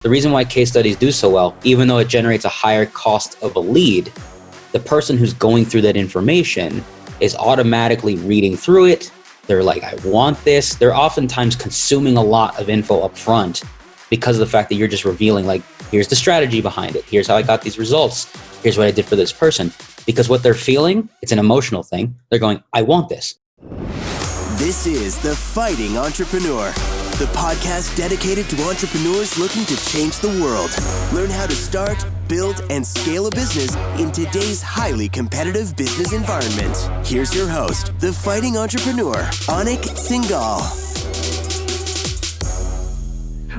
The reason why case studies do so well, even though it generates a higher cost of a lead, the person who's going through that information is automatically reading through it. They're like, I want this. They're oftentimes consuming a lot of info up front because of the fact that you're just revealing, like, here's the strategy behind it. Here's how I got these results. Here's what I did for this person. Because what they're feeling, it's an emotional thing. They're going, I want this. This is The Fighting Entrepreneur, the podcast dedicated to entrepreneurs looking to change the world. Learn how to start, build, and scale a business in today's highly competitive business environment. Here's your host, The Fighting Entrepreneur, Anik Singal.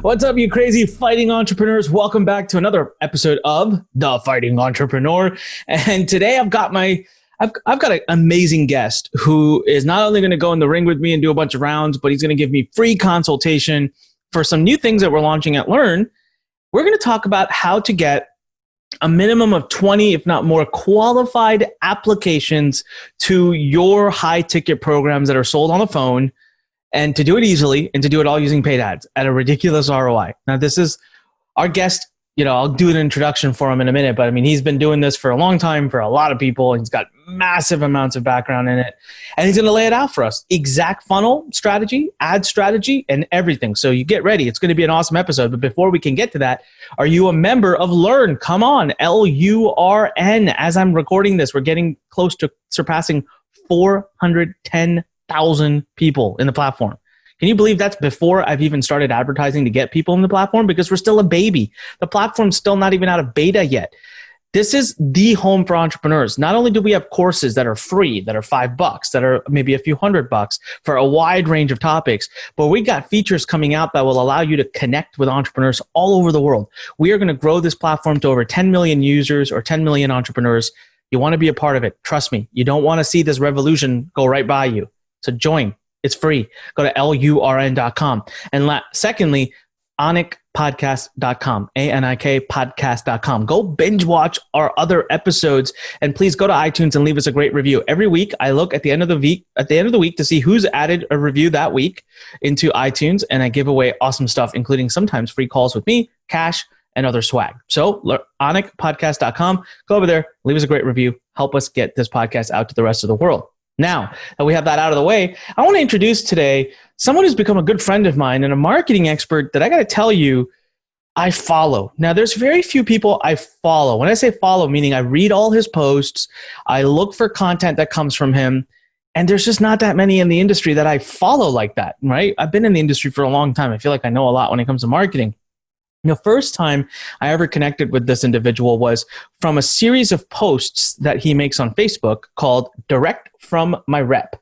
What's up, you crazy fighting entrepreneurs? Welcome back to another episode of The Fighting Entrepreneur. And today I've got an amazing guest who is not only going to go in the ring with me and do a bunch of rounds, but he's going to give me free consultation for some new things that we're launching at Lurn. We're going to talk about how to get a minimum of 20, if not more, qualified applications to your high-ticket programs that are sold on the phone, and to do it easily and to do it all using paid ads at a ridiculous ROI. Now, this is our guest. I'll do an introduction for him in a minute, but I mean, he's been doing this for a long time for a lot of people. He's got massive amounts of background in it, and he's going to lay it out for us. Exact funnel strategy, ad strategy, and everything. So you get ready. It's going to be an awesome episode. But before we can get to that, are you a member of Lurn? Come on, Lurn. As I'm recording this, we're getting close to surpassing 410,000 people in the platform. Can you believe that's before I've even started advertising to get people in the platform? Because we're still a baby. The platform's still not even out of beta yet. This is the home for entrepreneurs. Not only do we have courses that are free, that are $5, that are maybe a few $100 for a wide range of topics, but we got features coming out that will allow you to connect with entrepreneurs all over the world. We are going to grow this platform to over 10 million users or 10 million entrepreneurs. You want to be a part of it. Trust me. You don't want to see this revolution go right by you. So join. It's free. Go to LURN.com. And secondly, AnikPodcast.com, ANIK podcast.com. Go binge watch our other episodes, and please go to iTunes and leave us a great review. Every week, I look at the end of the week to see who's added a review that week into iTunes, and I give away awesome stuff, including sometimes free calls with me, cash, and other swag. So AnikPodcast.com. Go over there, leave us a great review, help us get this podcast out to the rest of the world. Now that we have that out of the way, I want to introduce today someone who's become a good friend of mine and a marketing expert that I got to tell you, I follow. Now, there's very few people I follow. When I say follow, meaning I read all his posts, I look for content that comes from him, and there's just not that many in the industry that I follow like that, right? I've been in the industry for a long time. I feel like I know a lot when it comes to marketing. The first time I ever connected with this individual was from a series of posts that he makes on Facebook called Direct from My Rep. I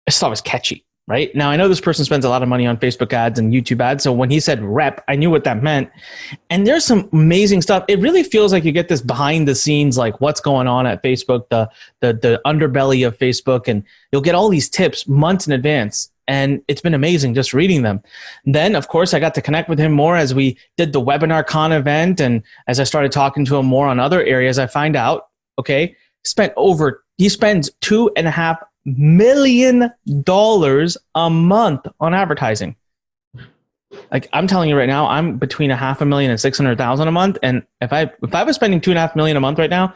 just thought it was catchy, right? Now, I know this person spends a lot of money on Facebook ads and YouTube ads, so when he said rep, I knew what that meant. And there's some amazing stuff. It really feels like you get this behind the scenes, like what's going on at Facebook, the underbelly of Facebook, and you'll get all these tips months in advance. And it's been amazing just reading them. Then, of course, I got to connect with him more as we did the WebinarCon event. And as I started talking to him more on other areas, I find out, okay, he spends $2.5 million a month on advertising. Like, I'm telling you right now, I'm between $500,000 and $600,000 a month. And if I was spending $2.5 million a month right now,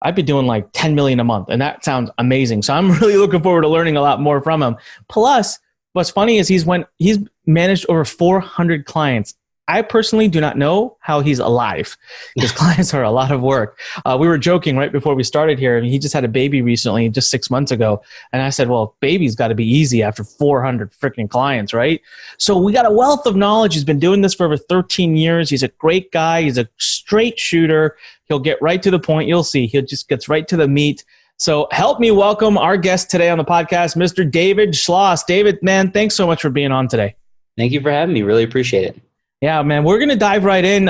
I'd be doing like 10 million a month. And that sounds amazing. So I'm really looking forward to learning a lot more from him. Plus, what's funny is he's managed over 400 clients. I personally do not know how he's alive. His clients are a lot of work. We were joking right before we started here. And he just had a baby recently, just 6 months ago. And I said, well, baby's got to be easy after 400 freaking clients, right? So we got a wealth of knowledge. He's been doing this for over 13 years. He's a great guy. He's a straight shooter. He'll get right to the point. You'll see. He just gets right to the meat. So help me welcome our guest today on the podcast, Mr. David Schloss. David, man, thanks so much for being on today. Thank you for having me. Really appreciate it. Yeah, man, we're going to dive right in.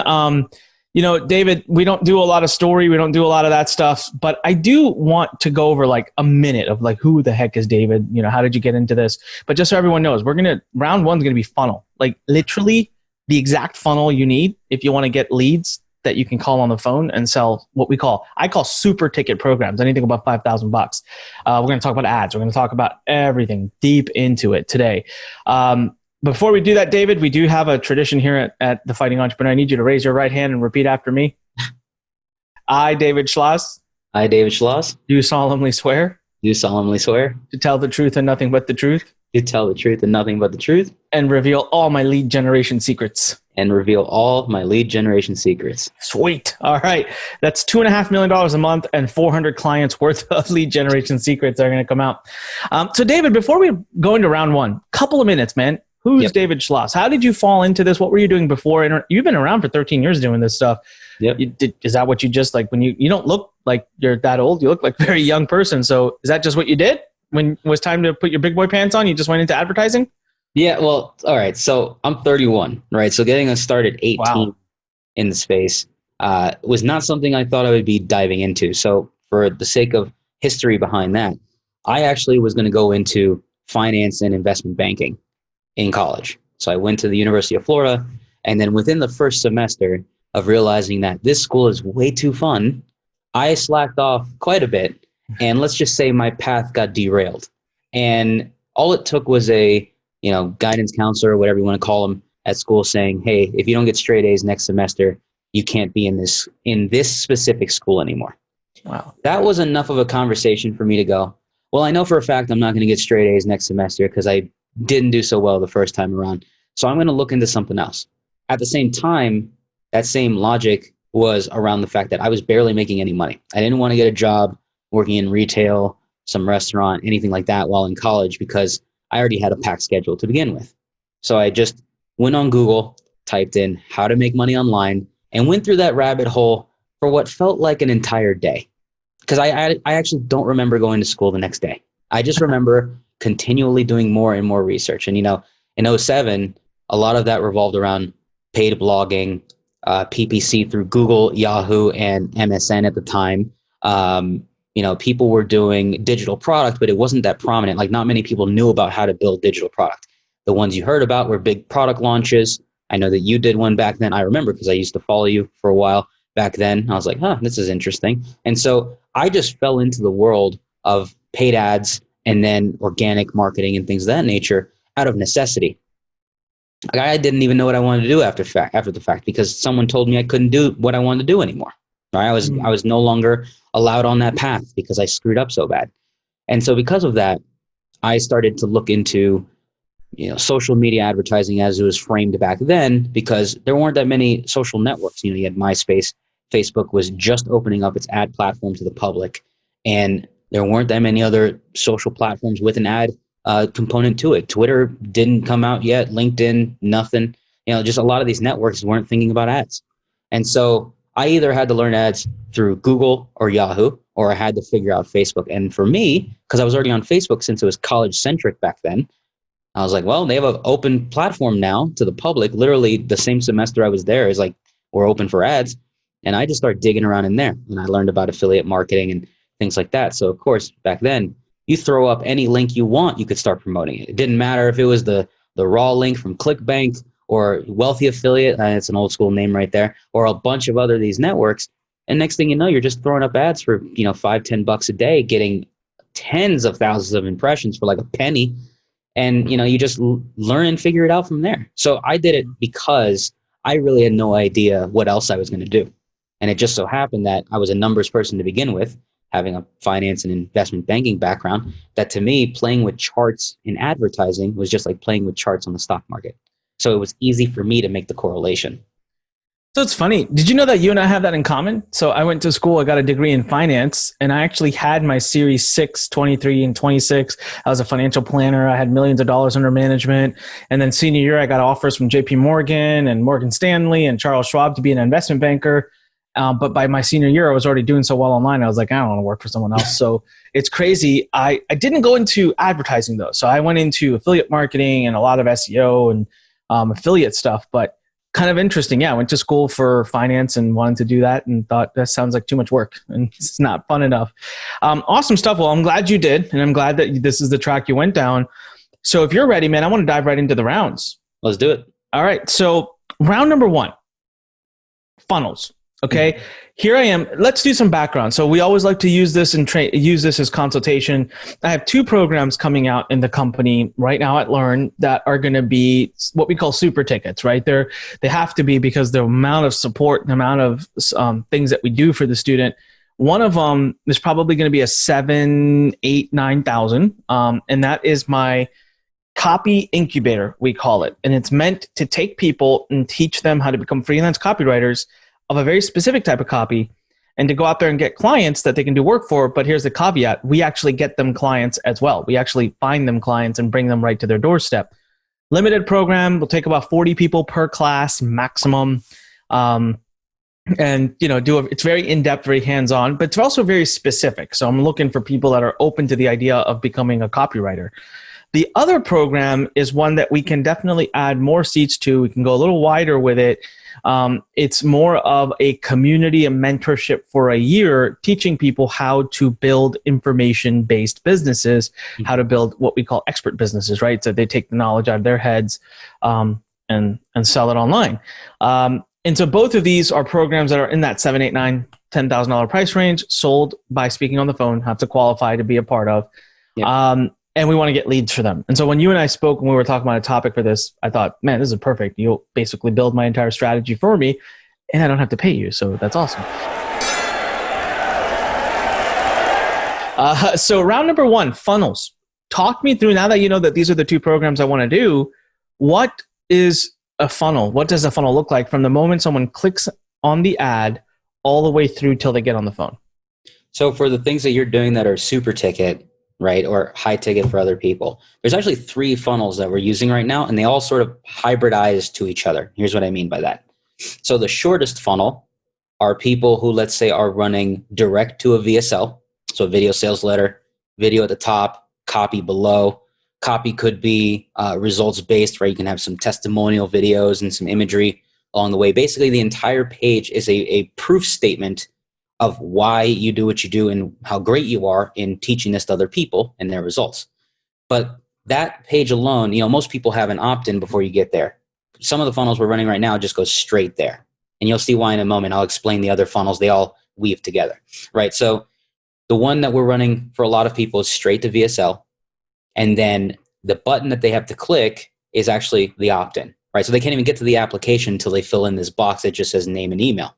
David, we don't do a lot of story. We don't do a lot of that stuff, but I do want to go over like a minute of like, who the heck is David? How did you get into this? But just so everyone knows, round one's going to be funnel, like literally the exact funnel you need if you want to get leads that you can call on the phone and sell what I call super ticket programs, anything above $5,000. We're going to talk about ads. We're going to talk about everything deep into it today. Before we do that, David, we do have a tradition here at The Fighting Entrepreneur. I need you to raise your right hand and repeat after me. I, David Schloss. I, David Schloss. Do solemnly swear. Do solemnly swear. To tell the truth and nothing but the truth. To tell the truth and nothing but the truth. And reveal all my lead generation secrets. And reveal all my lead generation secrets. Sweet. All right. That's $2.5 million a month and 400 clients worth of lead generation secrets are going to come out. So David, before we go into round one, couple of minutes, man. Who's David Schloss? How did you fall into this? What were you doing before? You've been around for 13 years doing this stuff. Yep. Is that what you just like when you don't look like you're that old? You look like a very young person. So is that just what you did when it was time to put your big boy pants on? You just went into advertising? Yeah, well, all right. So I'm 31, right? So getting us started 18 in the space was not something I thought I would be diving into. So for the sake of history behind that, I actually was going to go into finance and investment banking in college. So I went to the University of Florida, and then within the first semester of realizing that this school is way too fun, I slacked off quite a bit, and let's just say my path got derailed. And all it took was a guidance counselor, or whatever you want to call them, at school saying, hey, if you don't get straight A's next semester, you can't be in this specific school anymore. Wow. That was enough of a conversation for me to go, well, I know for a fact I'm not going to get straight A's next semester because I didn't do so well the first time around. So I'm going to look into something else. At the same time, that same logic was around the fact that I was barely making any money. I didn't want to get a job working in retail, some restaurant, anything like that while in college because I already had a packed schedule to begin with. So I just went on Google, typed in how to make money online, and went through that rabbit hole for what felt like an entire day. Because I actually don't remember going to school the next day. I just remember continually doing more and more research. And, in 07, a lot of that revolved around paid blogging, PPC through Google, Yahoo, and MSN at the time. People were doing digital product, but it wasn't that prominent. Like not many people knew about how to build digital product. The ones you heard about were big product launches. I know that you did one back then. I remember because I used to follow you for a while back then. I was like, this is interesting. And so I just fell into the world of paid ads and then organic marketing and things of that nature out of necessity. I didn't even know what I wanted to do after the fact because someone told me I couldn't do what I wanted to do anymore. Right? I was no longer allowed on that path because I screwed up so bad. And so because of that, I started to look into social media advertising as it was framed back then because there weren't that many social networks. You had MySpace, Facebook was just opening up its ad platform to the public, and there weren't that many other social platforms with an ad component to it. Twitter didn't come out yet, LinkedIn, nothing. Just a lot of these networks weren't thinking about ads. And so I either had to learn ads through Google or Yahoo, or I had to figure out Facebook. And for me, because I was already on Facebook since it was college-centric back then, I was like, well, they have an open platform now to the public. Literally the same semester I was there is like, we're open for ads. And I just started digging around in there. And I learned about affiliate marketing and things like that. So of course, back then, you throw up any link you want, you could start promoting it. It didn't matter if it was the raw link from ClickBank or Wealthy Affiliate, it's an old school name right there, or a bunch of other these networks. And next thing you know, you're just throwing up ads for, $5-10 a day, getting tens of thousands of impressions for like a penny. And, you just learn and figure it out from there. So I did it because I really had no idea what else I was going to do. And it just so happened that I was a numbers person to begin with, having a finance and investment banking background, that to me, playing with charts in advertising was just like playing with charts on the stock market. So it was easy for me to make the correlation. So it's funny. Did you know that you and I have that in common? So I went to school, I got a degree in finance, and I actually had my Series 6, 23, and 26. I was a financial planner. I had millions of dollars under management. And then senior year, I got offers from JP Morgan and Morgan Stanley and Charles Schwab to be an investment banker. But by my senior year, I was already doing so well online. I was like, I don't want to work for someone else. So it's crazy. I didn't go into advertising though. So I went into affiliate marketing and a lot of SEO and affiliate stuff, but kind of interesting. Yeah, I went to school for finance and wanted to do that and thought that sounds like too much work and it's not fun enough. Awesome stuff. Well, I'm glad you did. And I'm glad that this is the track you went down. So if you're ready, man, I want to dive right into the rounds. Let's do it. All right. So round number 1, funnels. Okay, here I am. Let's do some background. So we always like to use this and use this as consultation. I have 2 programs coming out in the company right now at Lurn that are going to be what we call super tickets, right? They have to be because the amount of support, the amount of things that we do for the student. One of them is probably going to be a 7, 8, 9,000, and that is my copy incubator, we call it. And it's meant to take people and teach them how to become freelance copywriters of a very specific type of copy and to go out there and get clients that they can do work for. But here's the caveat. We actually get them clients as well. We actually find them clients and bring them right to their doorstep. Limited program will take about 40 people per class maximum. And it's very in-depth, very hands-on, but it's also very specific. So I'm looking for people that are open to the idea of becoming a copywriter. The other program is one that we can definitely add more seats to. We can go a little wider with it. It's more of a community and mentorship for a year, teaching people how to build information-based businesses, how to build what we call expert businesses, right? So they take the knowledge out of their heads and sell it online. And so both of these are programs that are in that $7, $8, $9, $10,000 price range, sold by speaking on the phone, have to qualify to be a part of. Yep. And we want to get leads for them. And so when you and I spoke, when we were talking about a topic for this, I thought, man, this is perfect. You'll basically build my entire strategy for me and I don't have to pay you. So that's awesome. So round number 1, funnels. Talk me through, now that you know that these are the 2 programs I want to do, what is a funnel? What does a funnel look like from the moment someone clicks on the ad all the way through till they get on the phone? So for the things that you're doing that are super ticket, right, or high ticket for other people, there's actually 3 funnels that we're using right now, and they all sort of hybridize to each other. Here's what I mean by that. So the shortest funnel are people who, let's say, are running direct to a VSL, so a video sales letter, video at the top, copy below. Copy could be results-based, right? You can have some testimonial videos and some imagery along the way. Basically, the entire page is a proof statement of why you do what you do and how great you are in teaching this to other people and their results. But that page alone, most people have an opt-in before you get there. Some of the funnels we're running right now just go straight there. And you'll see why in a moment. I'll explain the other funnels. They all weave together, right? So the one that we're running for a lot of people is straight to VSL. And then the button that they have to click is actually the opt-in, right? So they can't even get to the application until they fill in this box that just says name and email.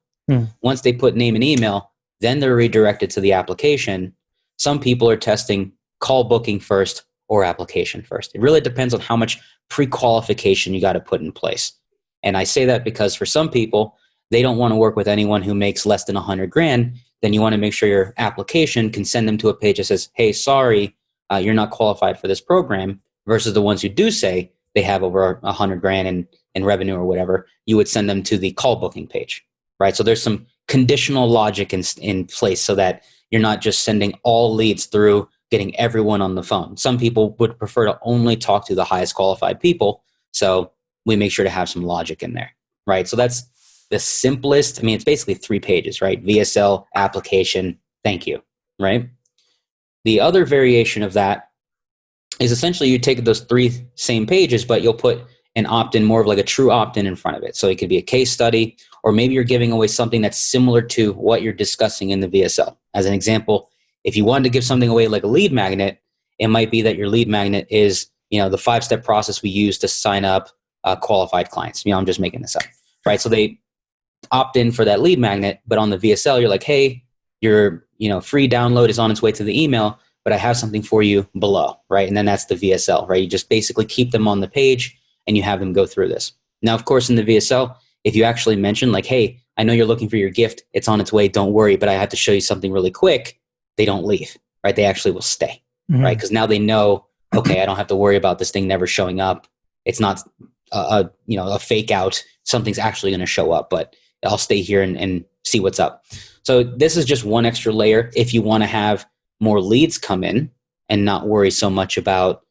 Once they put name and email, then they're redirected to the application. Some people are testing call booking first or application first. It really depends on how much pre-qualification you got to put in place. And I say that because for some people, they don't want to work with anyone who makes less than $100,000. Then you want to make sure your application can send them to a page that says, hey, sorry, you're not qualified for this program, versus the ones who do say they have over $100,000 in revenue or whatever. You would send them to the call booking page, right? So there's some conditional logic in place so that you're not just sending all leads through getting everyone on the phone. Some people would prefer to only talk to the highest qualified people. So we make sure to have some logic in there, right? So that's the simplest. It's basically 3 pages, right? VSL, application, thank you, right? The other variation of that is essentially you take those 3 same pages, but you'll put an opt-in, more of like a true opt-in in front of it. So it could be a case study, or maybe you're giving away something that's similar to what you're discussing in the VSL. As an example, if you wanted to give something away like a lead magnet, it might be that your lead magnet is, the 5-step process we use to sign up qualified clients. I'm just making this up, right? So they opt in for that lead magnet, but on the VSL, you're like, hey, your free download is on its way to the email, but I have something for you below, right? And then that's the VSL, right? You just basically keep them on the page and you have them go through this. Now, of course, in the VSL, if you actually mention like, hey, I know you're looking for your gift, it's on its way, don't worry, but I have to show you something really quick, they don't leave, right? They actually will stay, right? Because now they know, okay, I don't have to worry about this thing never showing up. It's not a fake out. Something's actually going to show up, but I'll stay here and see what's up. So this is just one extra layer if you want to have more leads come in and not worry so much about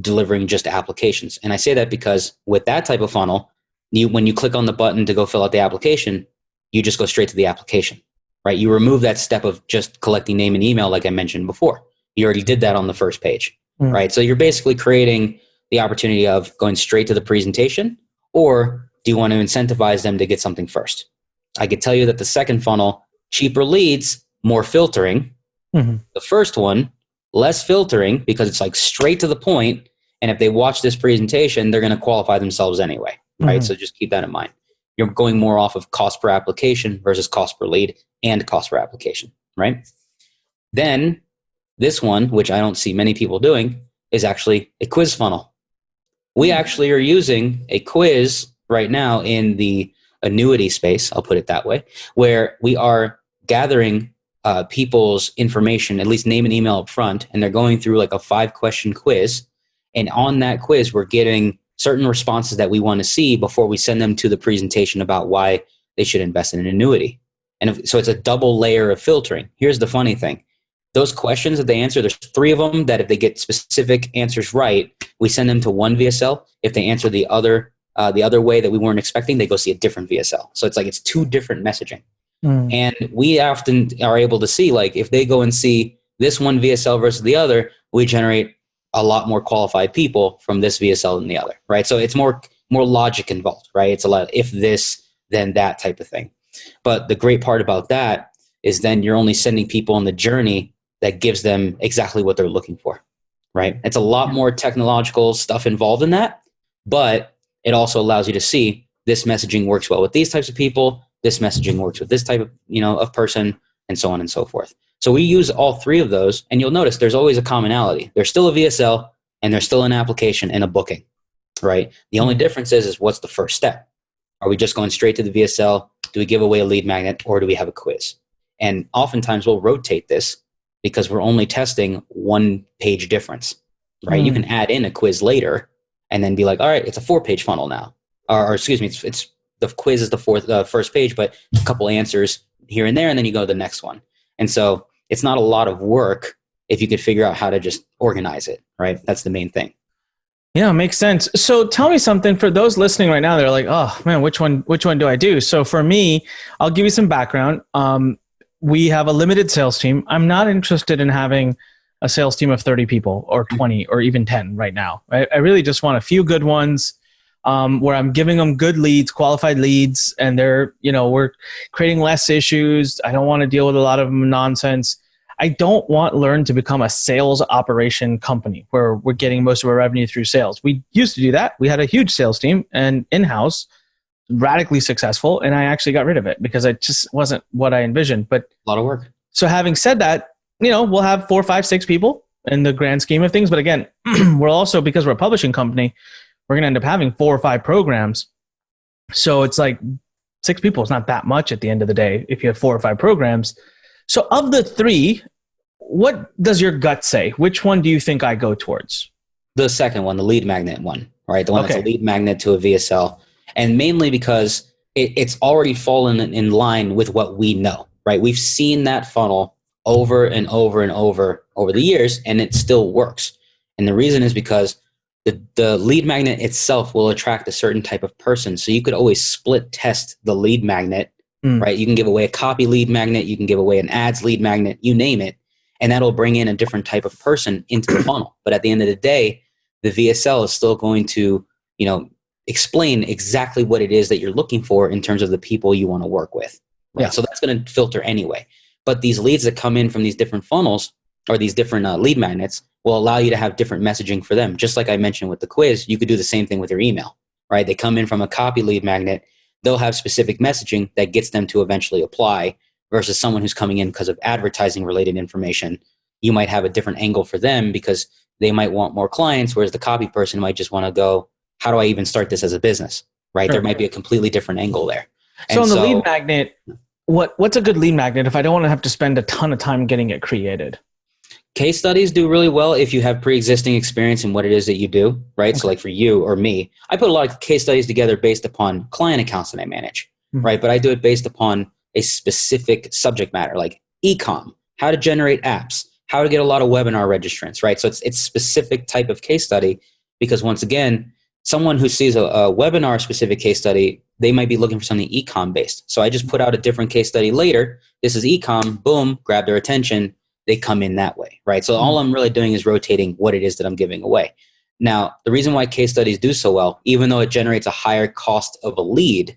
delivering just applications. And I say that because with that type of funnel, when you click on the button to go fill out the application, you just go straight to the application, right? You remove that step of just collecting name and email like I mentioned before. You already did that on the first page, right? So you're basically creating the opportunity of going straight to the presentation, or do you want to incentivize them to get something first? I could tell you that the second funnel, cheaper leads, more filtering. The first one, less filtering because it's like straight to the point. And if they watch this presentation, they're going to qualify themselves anyway, right? So just keep that in mind. You're going more off of cost per application versus cost per lead and cost per application, right? Then this one, which I don't see many people doing, is actually a quiz funnel. We actually are using a quiz right now in the annuity space, I'll put it that way, where we are gathering people's information, at least name and email up front, and they're going through like a 5-question quiz. And on that quiz, we're getting certain responses that we want to see before we send them to the presentation about why they should invest in an annuity. And so it's a double layer of filtering. Here's the funny thing. Those questions that they answer, there's 3 of them that if they get specific answers right, we send them to one VSL. If they answer the other way that we weren't expecting, they go see a different VSL. So it's like it's 2 different messaging. And we often are able to see, like, if they go and see this one VSL versus the other, we generate a lot more qualified people from this VSL than the other, right? So it's more logic involved, right? It's a lot of if this, then that type of thing. But the great part about that is then you're only sending people on the journey that gives them exactly what they're looking for, right? It's a lot more technological stuff involved in that, but it also allows you to see this messaging works well with these types of people. This messaging works with this type of, of person, and so on and so forth. So we use all 3 of those, and you'll notice there's always a commonality. There's still a VSL, and there's still an application and a booking, right? The only difference is what's the first step? Are we just going straight to the VSL? Do we give away a lead magnet, or do we have a quiz? And oftentimes we'll rotate this because we're only testing 1-page difference, right? You can add in a quiz later and then be like, all right, it's a 4-page funnel now. Or excuse me, it's the quiz is the first page, but a couple answers here and there, and then you go to the next one. And so it's not a lot of work if you could figure out how to just organize it, right? That's the main thing. Yeah, makes sense. So tell me something for those listening right now. They're like, oh man, which one do I do? So for me, I'll give you some background. We have a limited sales team. I'm not interested in having a sales team of 30 people or 20 or even 10 right now. I really just want a few good ones. Where I'm giving them good leads, qualified leads, and they're, we're creating less issues. I don't want to deal with a lot of nonsense. I don't want Lurn to become a sales operation company where we're getting most of our revenue through sales. We used to do that. We had a huge sales team and in-house, radically successful, and I actually got rid of it because it just wasn't what I envisioned. But a lot of work. So having said that, we'll have 4, 5, 6 people in the grand scheme of things. But again, we're also, because we're a publishing company, we're going to end up having 4 or 5 programs. So it's like 6 people is not that much at the end of the day if you have 4 or 5 programs. So of the 3, what does your gut say? Which one do you think I go towards? The second one, the lead magnet one, right? The one that's a lead magnet to a VSL. And mainly because it's already fallen in line with what we know, right? We've seen that funnel over and over and over the years, and it still works. And the reason is because the lead magnet itself will attract a certain type of person. So you could always split test the lead magnet, right? You can give away a copy lead magnet. You can give away an ads lead magnet, you name it. And that'll bring in a different type of person into the funnel. But at the end of the day, the VSL is still going to, explain exactly what it is that you're looking for in terms of the people you want to work with. Right? Yeah. So that's going to filter anyway. But these leads that come in from these different funnels or these different lead magnets will allow you to have different messaging for them. Just like I mentioned with the quiz, you could do the same thing with your email, right? They come in from a copy lead magnet. They'll have specific messaging that gets them to eventually apply versus someone who's coming in because of advertising related information. You might have a different angle for them because they might want more clients, whereas the copy person might just want to go, how do I even start this as a business, right? Sure. There might be a completely different angle there. So on the lead magnet, what's a good lead magnet if I don't want to have to spend a ton of time getting it created? Case studies do really well if you have pre-existing experience in what it is that you do, right? Okay. So like for you or me, I put a lot of case studies together based upon client accounts that I manage, right? But I do it based upon a specific subject matter like e-com, how to generate apps, how to get a lot of webinar registrants, right? So it's specific type of case study because once again, someone who sees a webinar specific case study, they might be looking for something e-com based. So I just put out a different case study later. This is e-com, boom, grab their attention. They come in that way, right? So all I'm really doing is rotating what it is that I'm giving away. Now, the reason why case studies do so well, even though it generates a higher cost of a lead,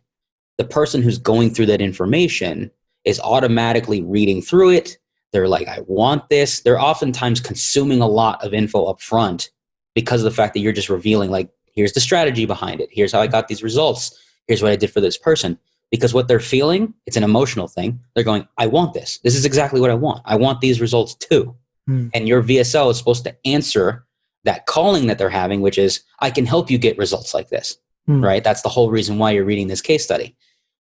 the person who's going through that information is automatically reading through it. They're like, I want this. They're oftentimes consuming a lot of info up front because of the fact that you're just revealing, like, here's the strategy behind it. Here's how I got these results. Here's what I did for this person. Because what they're feeling, it's an emotional thing. They're going, I want this. This is exactly what I want. I want these results too. And your VSL is supposed to answer that calling that they're having, which is, I can help you get results like this, right? That's the whole reason why you're reading this case study.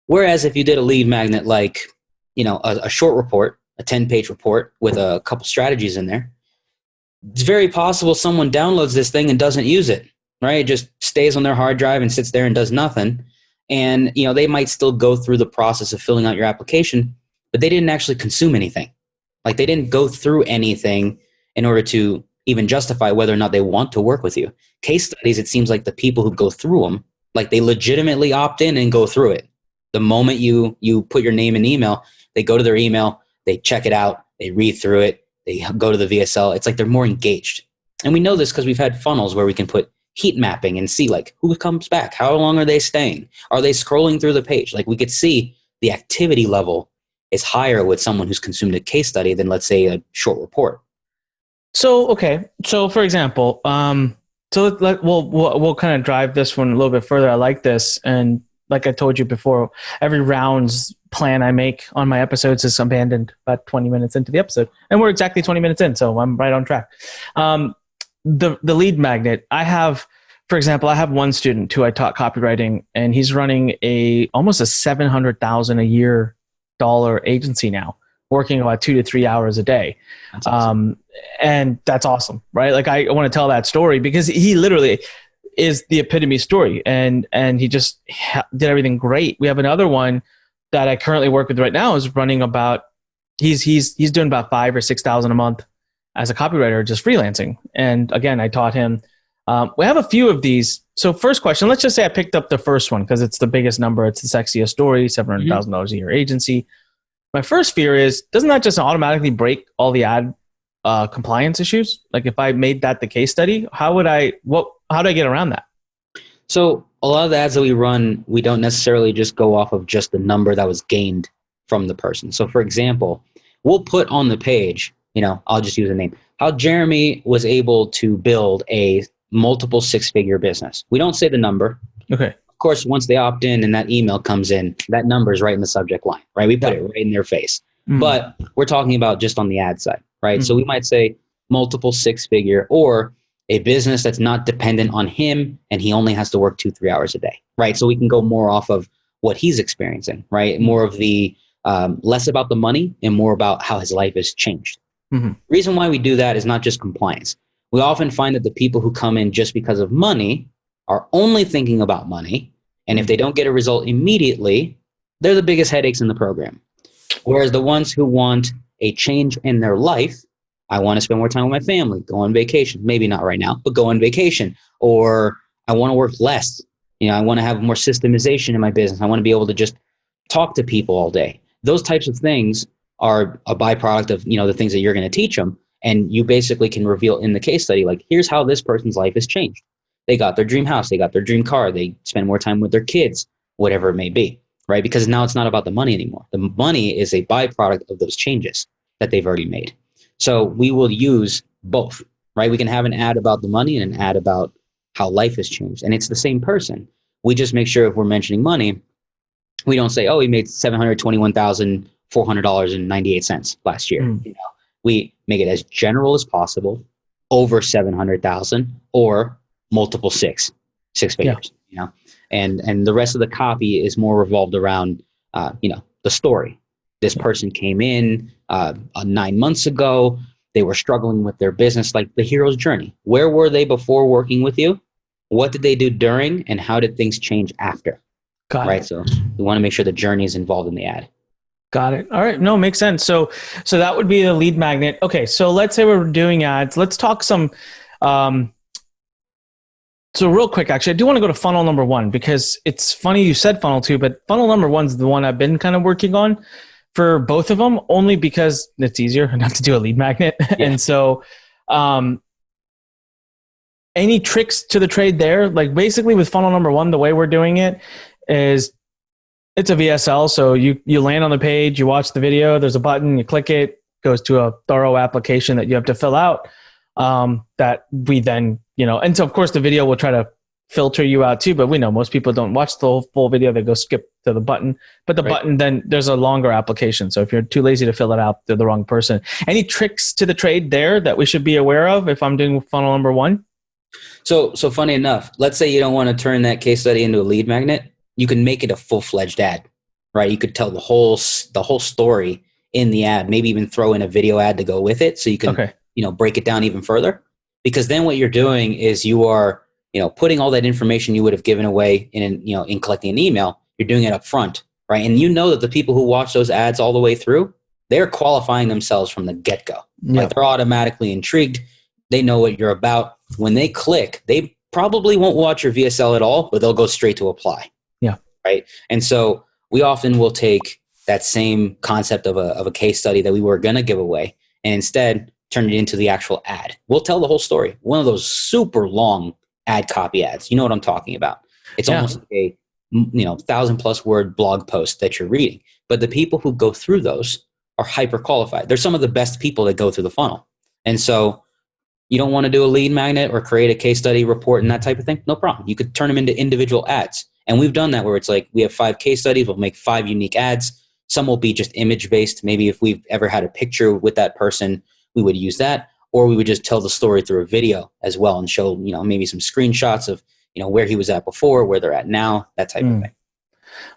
Whereas if you did a lead magnet, like, a short report, a 10-page report with a couple strategies in there, it's very possible someone downloads this thing and doesn't use it, right? It just stays on their hard drive and sits there and does nothing. And, they might still go through the process of filling out your application, but they didn't actually consume anything. Like, they didn't go through anything in order to even justify whether or not they want to work with you. Case studies, it seems like the people who go through them, like, they legitimately opt in and go through it. The moment you put your name and email, they go to their email, they check it out, they read through it, they go to the VSL. It's like they're more engaged. And we know this because we've had funnels where we can put heat mapping and see, like, who comes back, how long are they staying, are they scrolling through the page? Like, we could see the activity level is higher with someone who's consumed a case study than, let's say, a short report. So, okay. So for example, we'll kind of drive this one a little bit further. I like this. And like I told you before, every round's plan I make on my episodes is abandoned about 20 minutes into the episode. And we're exactly 20 minutes in, so I'm right on track. The lead magnet, for example, I have one student who I taught copywriting, and he's running almost a $700,000 a year agency now, working about 2 to 3 hours a day. That's awesome. And that's awesome, right? Like, I want to tell that story because he literally is the epitome story, and he just did everything great. We have another one that I currently work with right now is running about, he's doing about $5,000 or $6,000 a month as a copywriter, just freelancing. And again, I taught him. We have a few of these. So first question, let's just say I picked up the first one because it's the biggest number. It's the sexiest story, $700,000 a year agency. My first fear is, doesn't that just automatically break all the ad compliance issues? Like, if I made that the case study, how do I get around that? So a lot of the ads that we run, we don't necessarily just go off of just the number that was gained from the person. So for example, we'll put on the page, I'll just use a name, how Jeremy was able to build a multiple 6-figure business. We don't say the number. Okay. Of course, once they opt in and that email comes in, that number is right in the subject line, right? We put it right in their face. But we're talking about just on the ad side, right? So we might say multiple 6-figure, or a business that's not dependent on him and he only has to work 2-3 hours a day, right? So we can go more off of what he's experiencing, right? More of the, less about the money and more about how his life has changed. Reason why we do that is not just compliance. We often find that the people who come in just because of money are only thinking about money. And if they don't get a result immediately, they're the biggest headaches in the program. Whereas the ones who want a change in their life, I want to spend more time with my family, go on vacation, maybe not right now, but go on vacation. Or I want to work less. I want to have more systemization in my business. I want to be able to just talk to people all day. Those types of things are a byproduct of, the things that you're going to teach them. And you basically can reveal in the case study, like, here's how this person's life has changed. They got their dream house, they got their dream car, they spend more time with their kids, whatever it may be, right? Because now it's not about the money anymore. The money is a byproduct of those changes that they've already made. So we will use both, right? We can have an ad about the money and an ad about how life has changed. And it's the same person. We just make sure if we're mentioning money, we don't say, oh, he made $721,400.98 last year. We make it as general as possible, over 700,000 or multiple six figures, and the rest of the copy is more revolved around, the story. This person came in 9 months ago. They were struggling with their business, like the hero's journey. Where were they before working with you? What did they do during, and how did things change after? Got right. it. So we want to make sure the journey is involved in the ad. Got it. All right. No, makes sense. So that would be the lead magnet. Okay. So let's say we're doing ads. Let's talk some, so real quick, actually, I do want to go to funnel number 1 because it's funny you said funnel 2, but funnel number 1 is the one I've been kind of working on for both of them, only because it's easier not to do a lead magnet. Yeah. And so, any tricks to the trade there? Like basically with funnel number 1, the way we're doing it is It's a VSL, so you land on the page, you watch the video, there's a button, you click it, goes to a thorough application that you have to fill out, that we then, and so of course the video will try to filter you out too, but we know most people don't watch the full video, they go skip to the button, but the button, then there's a longer application. So if you're too lazy to fill it out, they're the wrong person. Any tricks to the trade there that we should be aware of if I'm doing funnel number one? So funny enough, let's say you don't want to turn that case study into a lead magnet. You can make it a full-fledged ad, right? You could tell the whole story in the ad, maybe even throw in a video ad to go with it, so you can break it down even further. Because then what you're doing is you are putting all that information you would have given away in collecting an email. You're doing it up front, right? And you know that the people who watch those ads all the way through, they're qualifying themselves from the get-go. Yeah. Like they're automatically intrigued. They know what you're about. When they click, they probably won't watch your VSL at all, but they'll go straight to apply. Yeah. Right. And so we often will take that same concept of a case study that we were going to give away and instead turn it into the actual ad. We'll tell the whole story. One of those super long ad copy ads. You know what I'm talking about. It's almost like a 1,000+ word blog post that you're reading. But the people who go through those are hyper qualified. They're some of the best people that go through the funnel. And so you don't want to do a lead magnet or create a case study report and that type of thing? No problem. You could turn them into individual ads. And we've done that where it's like we have 5 case studies. We'll make 5 unique ads. Some will be just image based. Maybe if we've ever had a picture with that person, we would use that. Or we would just tell the story through a video as well and show, maybe some screenshots of, where he was at before, where they're at now, that type of thing.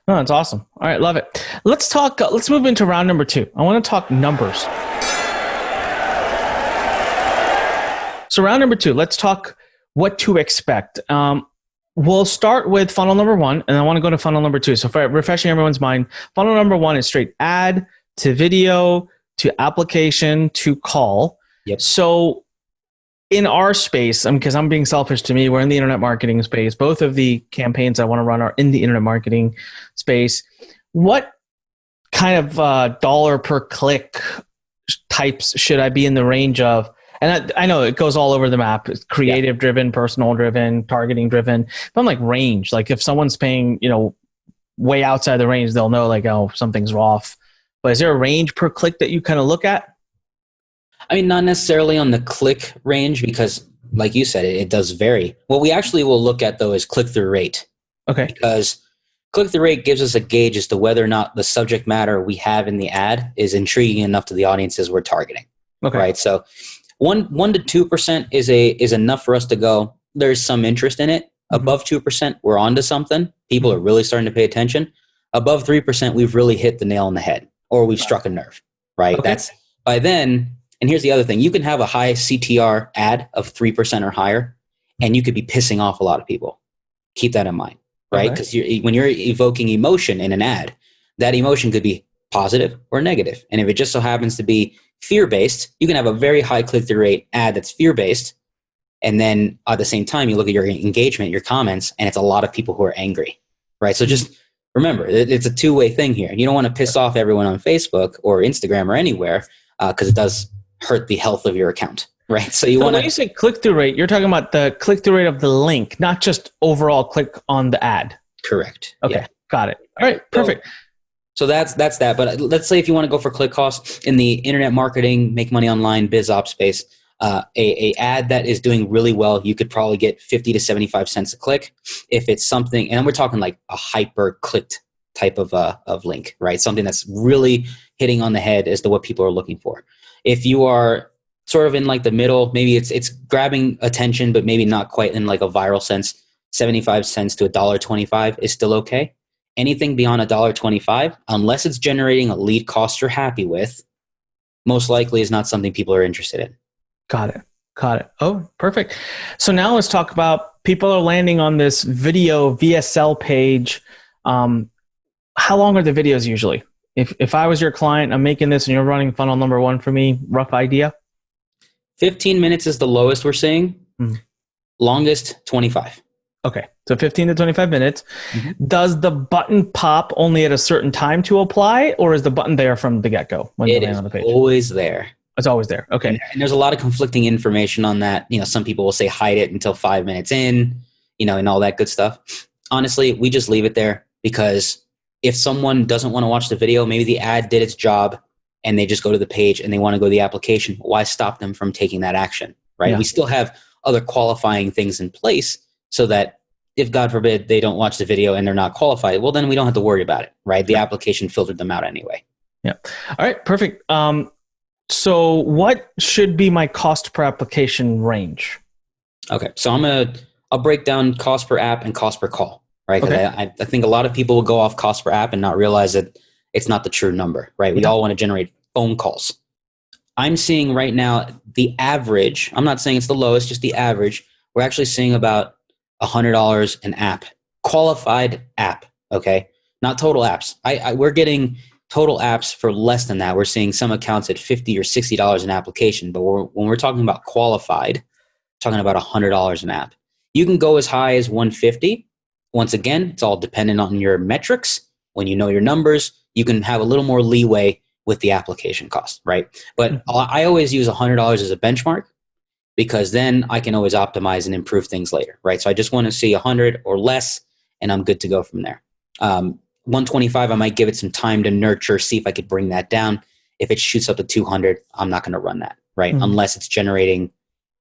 Oh, that's awesome. All right. Love it. Let's move into round number 2. I want to talk numbers. So round number 2, let's talk what to expect. We'll start with funnel number 1, and I want to go to funnel number 2. So for refreshing everyone's mind, funnel number 1 is straight ad to video to application to call. Yep. So in our space, because I'm being selfish to me, we're in the internet marketing space. Both of the campaigns I want to run are in the internet marketing space. What kind of dollar per click types should I be in the range of? And I know it goes all over the map. It's creative driven, personal driven, targeting driven. But I'm like range. Like if someone's paying, way outside the range, they'll know like, oh, something's off. But is there a range per click that you kind of look at? I mean, not necessarily on the click range because like you said, it does vary. What we actually will look at though is click-through rate. Okay. Because click-through rate gives us a gauge as to whether or not the subject matter we have in the ad is intriguing enough to the audiences we're targeting. Okay. Right. So 1 to 2% is enough for us to go, there's some interest in it. Mm-hmm. Above 2%, we're onto something. People are really starting to pay attention. Above 3%, we've really hit the nail on the head or we've struck a nerve, right? Okay. That's by then. And here's the other thing. You can have a high CTR ad of 3% or higher, and you could be pissing off a lot of people. Keep that in mind, right? Because when you're evoking emotion in an ad, that emotion could be positive or negative. And if it just so happens to be fear-based, you can have a very high click-through rate ad that's fear-based. And then at the same time, you look at your engagement, your comments, and it's a lot of people who are angry, right? So just remember, it's a two-way thing here. You don't want to piss off everyone on Facebook or Instagram or anywhere because it does hurt the health of your account, right? So you want to... When you say click-through rate, you're talking about the click-through rate of the link, not just overall click on the ad. Correct. Okay, yeah. Got it. All right, perfect. So that's that. But let's say if you want to go for click costs in the internet marketing, make money online, biz op space, a ad that is doing really well, you could probably get 50 to 75 cents a click. If it's something, and we're talking like a hyper clicked type of link, right? Something that's really hitting on the head as to what people are looking for. If you are sort of in like the middle, maybe it's grabbing attention, but maybe not quite in like a viral sense, 75 cents to $1.25 is still okay. Anything beyond $1.25, unless it's generating a lead cost you're happy with, most likely is not something people are interested in. Got it. Oh, perfect. So now let's talk about people are landing on this video VSL page. How long are the videos usually? If I was your client, I'm making this and you're running funnel number 1 for me, rough idea? 15 minutes is the lowest we're seeing. Longest, 25. Okay, so 15 to 25 minutes. Mm-hmm. Does the button pop only at a certain time to apply, or is the button there from the get-go when you land on the page? It is always there. It's always there. Okay. And there's a lot of conflicting information on that. Some people will say hide it until 5 minutes in, and all that good stuff. Honestly, we just leave it there because if someone doesn't want to watch the video, maybe the ad did its job and they just go to the page and they want to go to the application, why stop them from taking that action, right? We still have other qualifying things in place so that if, God forbid, they don't watch the video and they're not qualified, well, then we don't have to worry about it, right? The application filtered them out anyway. Yeah. All right, perfect. So what should be my cost per application range? Okay, so I'll break down cost per app and cost per call, right? Because I think a lot of people will go off cost per app and not realize that it's not the true number, right? We all want to generate phone calls. I'm seeing right now the average, I'm not saying it's the lowest, just the average, we're actually seeing about $100 an app, qualified app, okay? Not total apps. We're getting total apps for less than that. We're seeing some accounts at $50 or $60 an application, but when we're talking about qualified, talking about $100 an app. You can go as high as $150. Once again, it's all dependent on your metrics. When you know your numbers, you can have a little more leeway with the application cost, right? But I always use $100 as a benchmark because then I can always optimize and improve things later, right? So I just want to see 100 or less, and I'm good to go from there. 125, I might give it some time to nurture, see if I could bring that down. If it shoots up to 200, I'm not going to run that, right? Unless it's generating,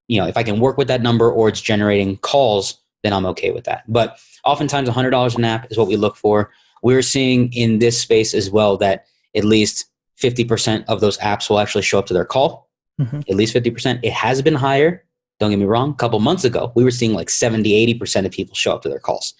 if I can work with that number or it's generating calls, then I'm okay with that. But oftentimes $100 an app is what we look for. We're seeing in this space as well that at least 50% of those apps will actually show up to their call. At least 50%. It has been higher. Don't get me wrong. A couple months ago, we were seeing like 70, 80% of people show up to their calls.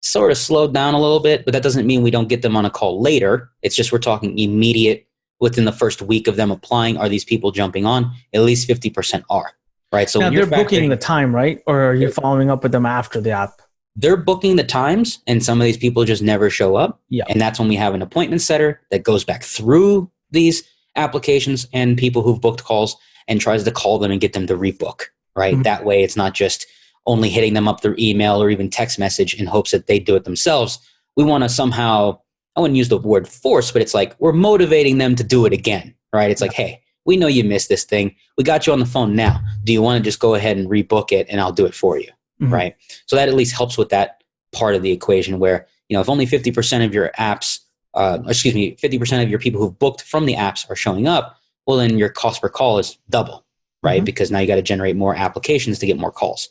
Sort of slowed down a little bit, but that doesn't mean we don't get them on a call later. It's just we're talking immediate within the first week of them applying. Are these people jumping on? At least 50% are. Right. So now they're booking the time, right? Or are you following up with them after the app? They're booking the times, and some of these people just never show up. Yeah. And that's when we have an appointment setter that goes back through these applications and people who've booked calls and tries to call them and get them to rebook. Right. That way it's not just only hitting them up through email or even text message in hopes that they do it themselves. We want to somehow, I wouldn't use the word force, but it's like we're motivating them to do it again. Right. It's like, hey, we know you missed this thing. We got you on the phone now. Do you want to just go ahead and rebook it and I'll do it for you? Right. So that at least helps with that part of the equation where, if only 50% of your apps, 50% of your people who've booked from the apps are showing up, well, then your cost per call is double, right? Because now you got to generate more applications to get more calls.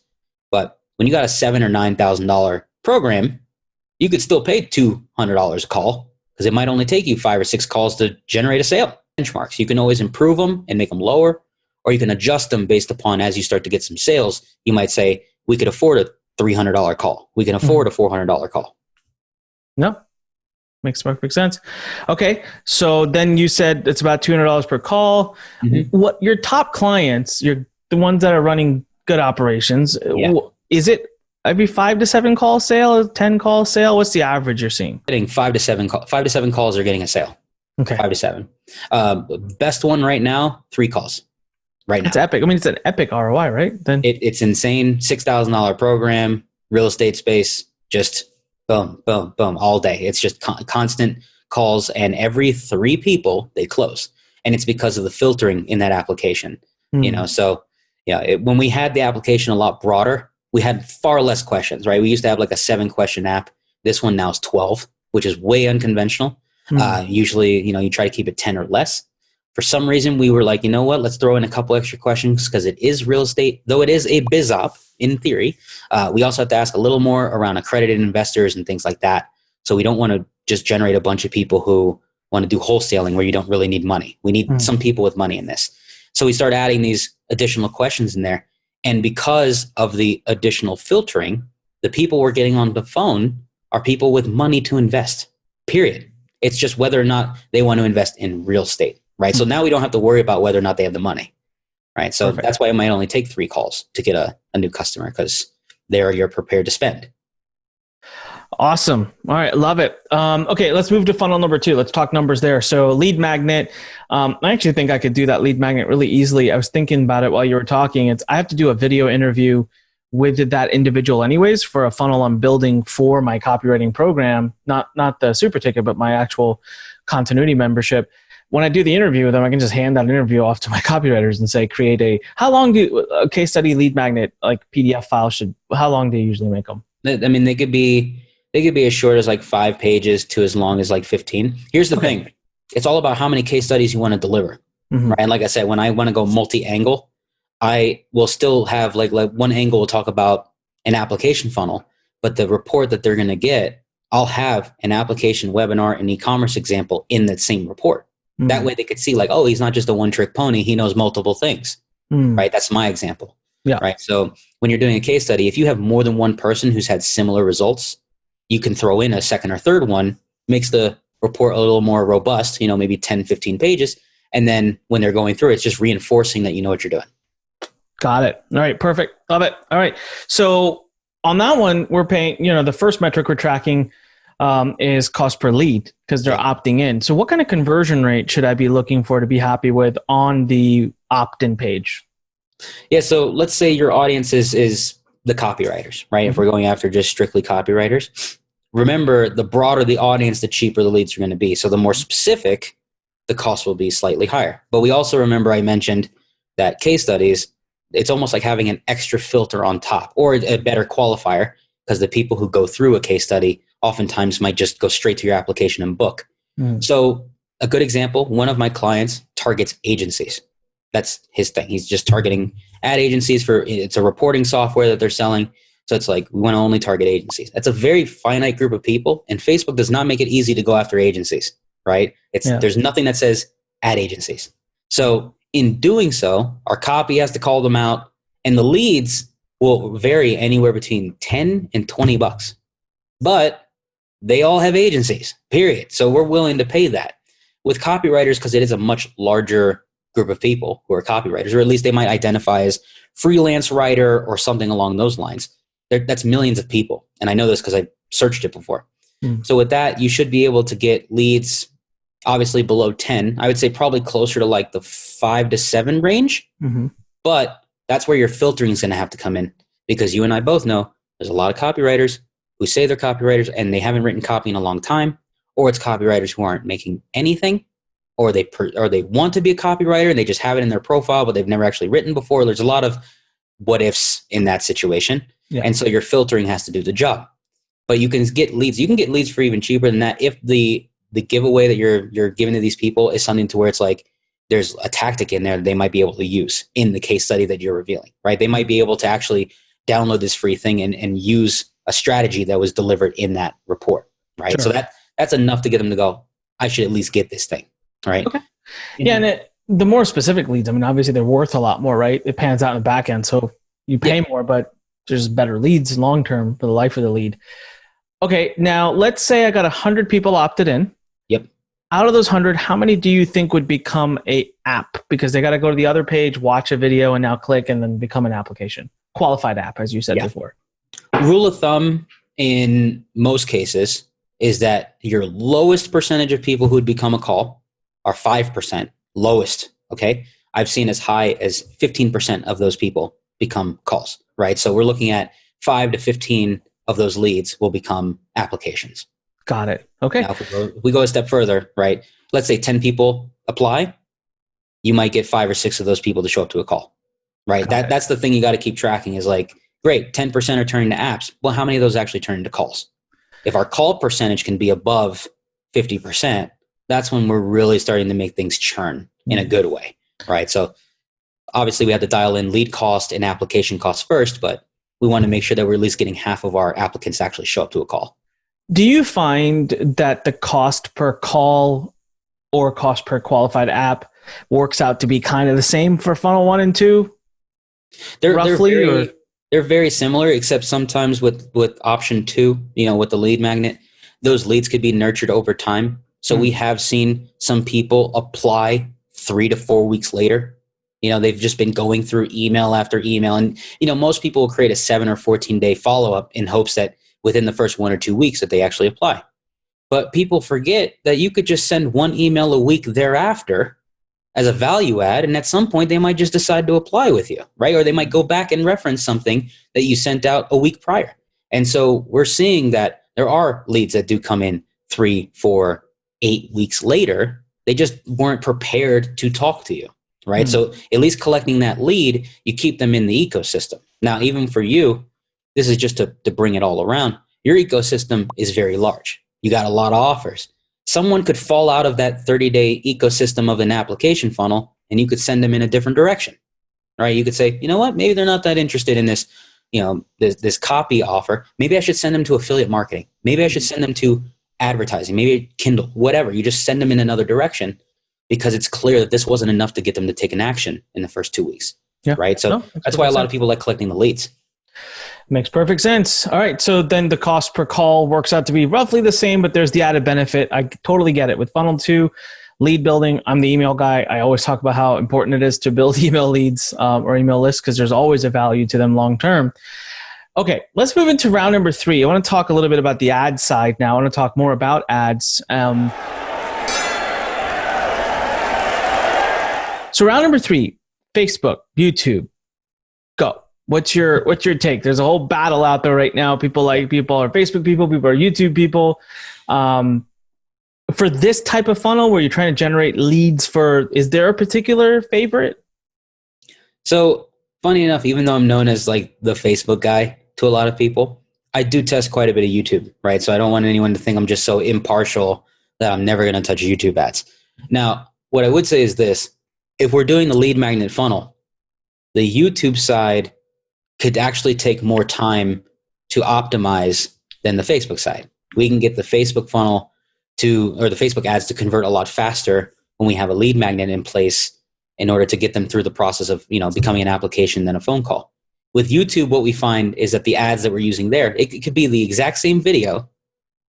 But when you got a $7,000 or $9,000 program, you could still pay $200 a call because it might only take you 5 or 6 calls to generate a sale. Benchmarks. You can always improve them and make them lower, or you can adjust them based upon as you start to get some sales. You might say, we could afford a $300 call. We can afford a $400 call. No, makes perfect sense. Okay. So then you said it's about $200 per call. What your top clients, the ones that are running good operations, is it every 5 to 7 call sale, 10 call sale? What's the average you're seeing? Getting 5 to 7 calls are getting a sale. Okay. 5 to 7. Best one right now, 3 calls. Right now. It's epic. I mean, it's an epic ROI, right? Then it's insane. $6,000 program, real estate space, just boom, boom, boom, all day. It's just constant calls, and every 3 people they close, and it's because of the filtering in that application. So when we had the application a lot broader, we had far less questions. Right? We used to have like a 7-question app. This one now is 12, which is way unconventional. Usually, you try to keep it 10 or less. For some reason, we were like, you know what? Let's throw in a couple extra questions because it is real estate, though it is a biz op in theory. We also have to ask a little more around accredited investors and things like that. So we don't want to just generate a bunch of people who want to do wholesaling where you don't really need money. We need some people with money in this. So we start adding these additional questions in there. And because of the additional filtering, the people we're getting on the phone are people with money to invest, period. It's just whether or not they want to invest in real estate. Right. So now we don't have to worry about whether or not they have the money. Right. So that's why it might only take 3 calls to get a new customer because you're prepared to spend. Awesome. All right. Love it. Okay. Let's move to funnel number 2. Let's talk numbers there. So lead magnet. I actually think I could do that lead magnet really easily. I was thinking about it while you were talking. I have to do a video interview with that individual anyways for a funnel I'm building for my copywriting program, not the super ticket, but my actual continuity membership. When I do the interview with them, I can just hand that interview off to my copywriters and say, create how long do a case study lead magnet, like PDF file how long do you usually make them? I mean, they They could be as short as like 5 pages to as long as like 15. Here's the thing. It's all about how many case studies you want to deliver, right? And like I said, when I want to go multi-angle, I will still have like one angle will talk about an application funnel, but the report that they're going to get, I'll have an application, webinar, and e-commerce example in that same report. That way they could see like, oh, he's not just a one-trick pony. He knows multiple things, right? That's my example, right? So when you're doing a case study, if you have more than one person who's had similar results, you can throw in a second or third one, makes the report a little more robust, maybe 10, 15 pages. And then when they're going through, it's just reinforcing that you know what you're doing. Got it. All right. Perfect. Love it. All right. So on that one, we're paying, the first metric we're tracking is cost per lead because they're opting in. So what kind of conversion rate should I be looking for to be happy with on the opt-in page? Yeah. So let's say your audience is the copywriters, right? If we're going after just strictly copywriters, remember the broader the audience, the cheaper the leads are going to be. So the more specific, the cost will be slightly higher. But we also remember I mentioned that case studies, it's almost like having an extra filter on top or a better qualifier because the people who go through a case study oftentimes might just go straight to your application and book. So a good example, one of my clients targets agencies. That's his thing. He's just targeting ad agencies it's a reporting software that they're selling. So it's like, we want to only target agencies. That's a very finite group of people. And Facebook does not make it easy to go after agencies, right? There's nothing that says ad agencies. So in doing so, our copy has to call them out, and the leads will vary anywhere between 10 and 20 bucks. But they all have agencies, period. So we're willing to pay that. With copywriters, because it is a much larger group of people who are copywriters, or at least they might identify as freelance writer or something along those lines. That's millions of people. And I know this because I searched it before. So with that, you should be able to get leads obviously below 10. I would say probably closer to like the 5 to 7 range. But that's where your filtering is going to have to come in, because you and I both know there's a lot of copywriters who say they're copywriters and they haven't written copy in a long time, or it's copywriters who aren't making anything, or they want to be a copywriter and they just have it in their profile, but they've never actually written before. There's a lot of what ifs in that situation. And so your filtering has to do the job. But you can get leads. You can get leads for even cheaper than that if the giveaway that you're giving to these people is something to where it's like there's a tactic in there that they might be able to use in the case study that you're revealing, right? They might be able to actually download this free thing and use a strategy that was delivered in that report, right? So that's enough to get them to go, I should at least get this thing, right? Okay. Yeah, and the more specific leads, I mean, obviously they're worth a lot more, right? It pans out in the back end, so you pay more, but there's better leads long term for the life of the lead. Okay, now let's say I got 100 people opted in. Yep. Out of those 100, how many do you think would become a app? Because they got to go to the other page, watch a video, and now click and then become an application. Qualified app, as you said before. Rule of thumb in most cases is that your lowest percentage of people who would become a call are 5%. Lowest, okay? I've seen as high as 15% of those people become calls, right? So we're looking at 5 to 15 of those leads will become applications. Got it. Okay. Now, if we go a step further, right? Let's say 10 people apply. You might get 5 or 6 of those people to show up to a call, right? That's the thing you got to keep tracking is like, great, 10% are turning to apps. Well, how many of those actually turn into calls? If our call percentage can be above 50%, that's when we're really starting to make things churn in a good way, right? So obviously we have to dial in lead cost and application costs first, but we want to make sure that we're at least getting half of our applicants actually show up to a call. Do you find that the cost per call or cost per qualified app works out to be kind of the same for funnel 1 and 2? They're very similar, except sometimes with option 2, with the lead magnet, those leads could be nurtured over time. So we have seen some people apply 3 to 4 weeks later. They've just been going through email after email. And, most people will create a 7 or 14-day follow-up in hopes that within the first 1 or 2 weeks that they actually apply. But people forget that you could just send 1 email a week thereafter as a value add, and at some point they might just decide to apply with you, right? Or they might go back and reference something that you sent out a week prior. And so we're seeing that there are leads that do come in 3, 4, 8 weeks later. They just weren't prepared to talk to you, right? So at least collecting that lead, you keep them in the ecosystem. Now, even for you, this is just to bring it all around. your ecosystem is very large. You got a lot of offers. Someone could fall out of that 30-day ecosystem of an application funnel, and you could send them in a different direction, right? You could say, you know what, maybe they're not that interested in this, this copy offer. Maybe I should send them to affiliate marketing. Maybe I should send them to advertising, maybe Kindle, whatever. You just send them in another direction because it's clear that this wasn't enough to get them to take an action in the first 2 weeks, right? So that's why a lot of people like collecting the leads. Makes perfect sense. All right. So then the cost per call works out to be roughly the same, but there's the added benefit. I totally get it. With Funnel 2, lead building, I'm the email guy. I always talk about how important it is to build email leads or email lists because there's always a value to them long term. Okay, let's move into round number 3. I want to talk a little bit about the ad side now. I want to talk more about ads. So round number 3, Facebook, YouTube, go. What's your take? There's a whole battle out there right now. People are Facebook people are YouTube people. For this type of funnel where you're trying to generate leads is there a particular favorite? So funny enough, even though I'm known as like the Facebook guy to a lot of people, I do test quite a bit of YouTube, right? So I don't want anyone to think I'm just so impartial that I'm never going to touch YouTube ads. Now, what I would say is this: if we're doing the lead magnet funnel, the YouTube side could actually take more time to optimize than the Facebook side. We can get the Facebook funnel or the Facebook ads to convert a lot faster when we have a lead magnet in place in order to get them through the process of, becoming an application than a phone call. With YouTube, what we find is that the ads that we're using there, it could be the exact same video,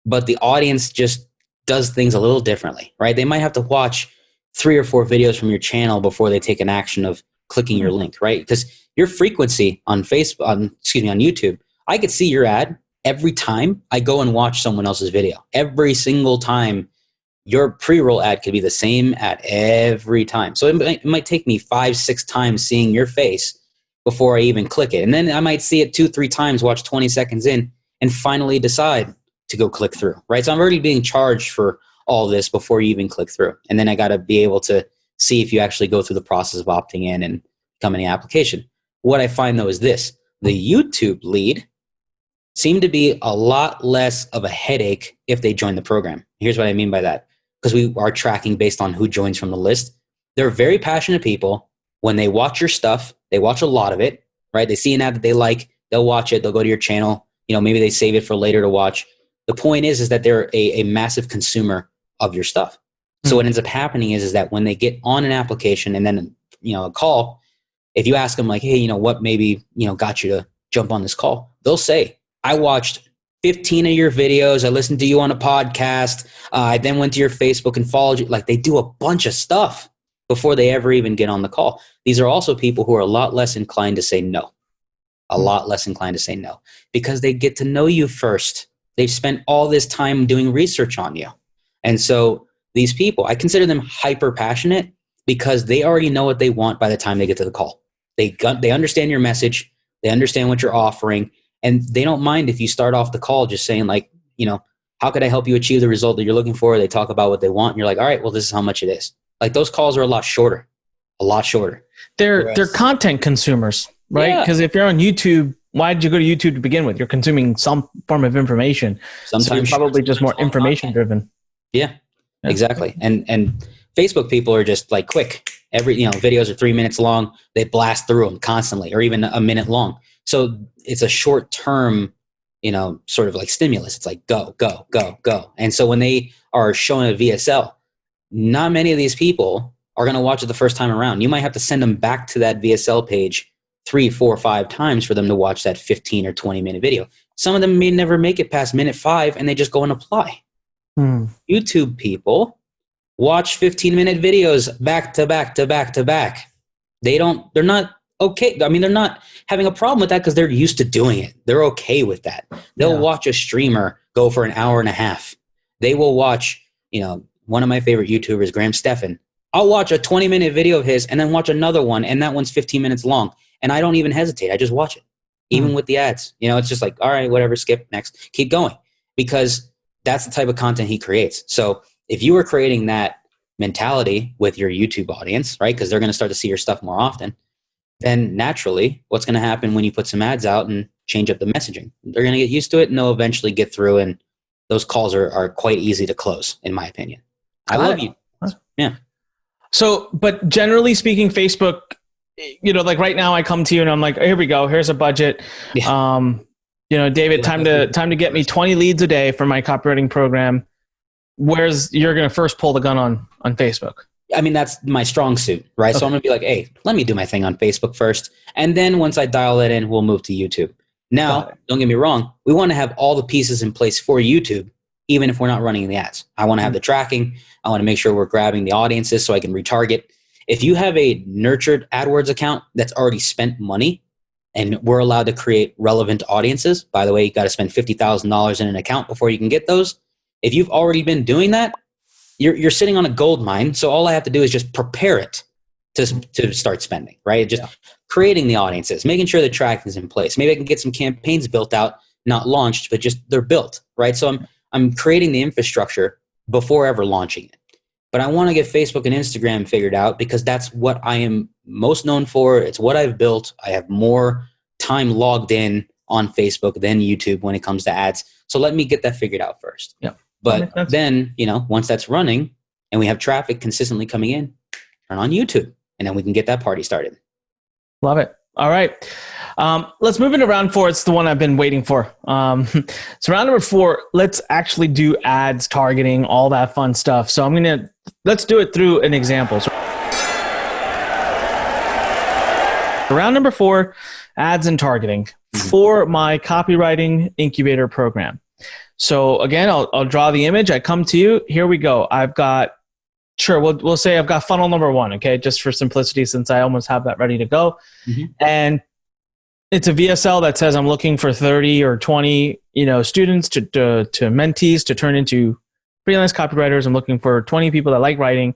but the audience just does things a little differently, right? They might have to watch 3 or 4 videos from your channel before they take an action of clicking your link, right? Because your frequency on YouTube, I could see your ad every time I go and watch someone else's video. Every single time, your pre-roll ad could be the same ad every time. So it might take me 5-6 times seeing your face before I even click it. And then I might see it 2-3 times, watch 20 seconds in, and finally decide to go click through, right? So I'm already being charged for all this before you even click through. And then I got to be able to see if you actually go through the process of opting in and becoming an application. What I find though is this: the YouTube lead seem to be a lot less of a headache if they join the program. Here's what I mean by that. Because we are tracking based on who joins from the list. They're very passionate people. When they watch your stuff, they watch a lot of it, right? They see an ad that they like, they'll watch it, they'll go to your channel, maybe they save it for later to watch. The point is that they're a massive consumer of your stuff. So what ends up happening is that when they get on an application and then, a call, if you ask them like, hey, what maybe, got you to jump on this call, they'll say, I watched 15 of your videos. I listened to you on a podcast. I then went to your Facebook and followed you. Like, they do a bunch of stuff before they ever even get on the call. These are also people who are a lot less inclined to say no. A lot less inclined to say no because they get to know you first. They've spent all this time doing research on you. And so these people, I consider them hyper passionate because they already know what they want by the time they get to the call. They understand your message. They understand what you're offering. And they don't mind if you start off the call just saying like, how could I help you achieve the result that you're looking for? They talk about what they want. And you're like, all right, well, this is how much it is. Like, those calls are a lot shorter. They're content consumers, right? Because if you're on YouTube, why did you go to YouTube to begin with? You're consuming some form of information. Sometimes so probably just more information driven. Yeah, exactly. And Facebook people are just like quick. Videos are 3 minutes long. They blast through them constantly, or even a minute long. So it's a short term, sort of like stimulus. It's like go, go, go, go. And so when they are showing a VSL, not many of these people are going to watch it the first time around. You might have to send them back to that VSL page 3, 4, 5 times for them to watch that 15 or 20 minute video. Some of them may never make it past minute 5 and they just go and apply. YouTube people watch 15-minute videos back to back to back to back. They're not okay. I mean, they're not having a problem with that because they're used to doing it. They're okay with that. They'll watch a streamer go for an hour and a half. They will watch, one of my favorite YouTubers, Graham Stephan. I'll watch a 20-minute video of his and then watch another one, and that one's 15 minutes long. And I don't even hesitate. I just watch it, even with the ads. It's just like, all right, whatever, skip, next, keep going. Because that's the type of content he creates. So if you were creating that mentality with your YouTube audience, right, because they're going to start to see your stuff more often, then naturally what's going to happen when you put some ads out and change up the messaging. They're going to get used to it, and they'll eventually get through, and those calls are quite easy to close, in my opinion. I love you. Yeah. So, but generally speaking, Facebook, like right now I come to you and I'm like, here we go. Here's a budget. Yeah. David, time to get me 20 leads a day for my copywriting program. You're going to first pull the gun on Facebook. I mean, that's my strong suit, right? Okay. So I'm going to be like, hey, let me do my thing on Facebook first. And then once I dial that in, we'll move to YouTube. Now, don't get me wrong. We want to have all the pieces in place for YouTube, even if we're not running the ads. I want to have the tracking. I want to make sure we're grabbing the audiences so I can retarget. If you have a nurtured AdWords account that's already spent money and we're allowed to create relevant audiences, by the way, you got to spend $50,000 in an account before you can get those. If you've already been doing that, you're sitting on a gold mine. So all I have to do is just prepare it to start spending, right? Just creating the audiences, making sure the tracking is in place. Maybe I can get some campaigns built out, not launched, but just they're built, right? So I'm creating the infrastructure before ever launching it. But I want to get Facebook and Instagram figured out because that's what I am most known for. It's what I've built. I have more time logged in on Facebook than YouTube when it comes to ads. So let me get that figured out first. Yeah. But then, once that's running and we have traffic consistently coming in, turn on YouTube and then we can get that party started. Love it. All right. Let's move into round 4. It's the one I've been waiting for. So round number 4, let's actually do ads, targeting, all that fun stuff. So let's do it through an example. So round number 4, ads and targeting for my copywriting incubator program. So again, I'll draw the image. I come to you. Here we go. We'll say I've got funnel number 1, okay, just for simplicity since I almost have that ready to go. Mm-hmm. And it's a VSL that says I'm looking for 30 or 20, students to mentees to turn into freelance copywriters. I'm looking for 20 people that like writing.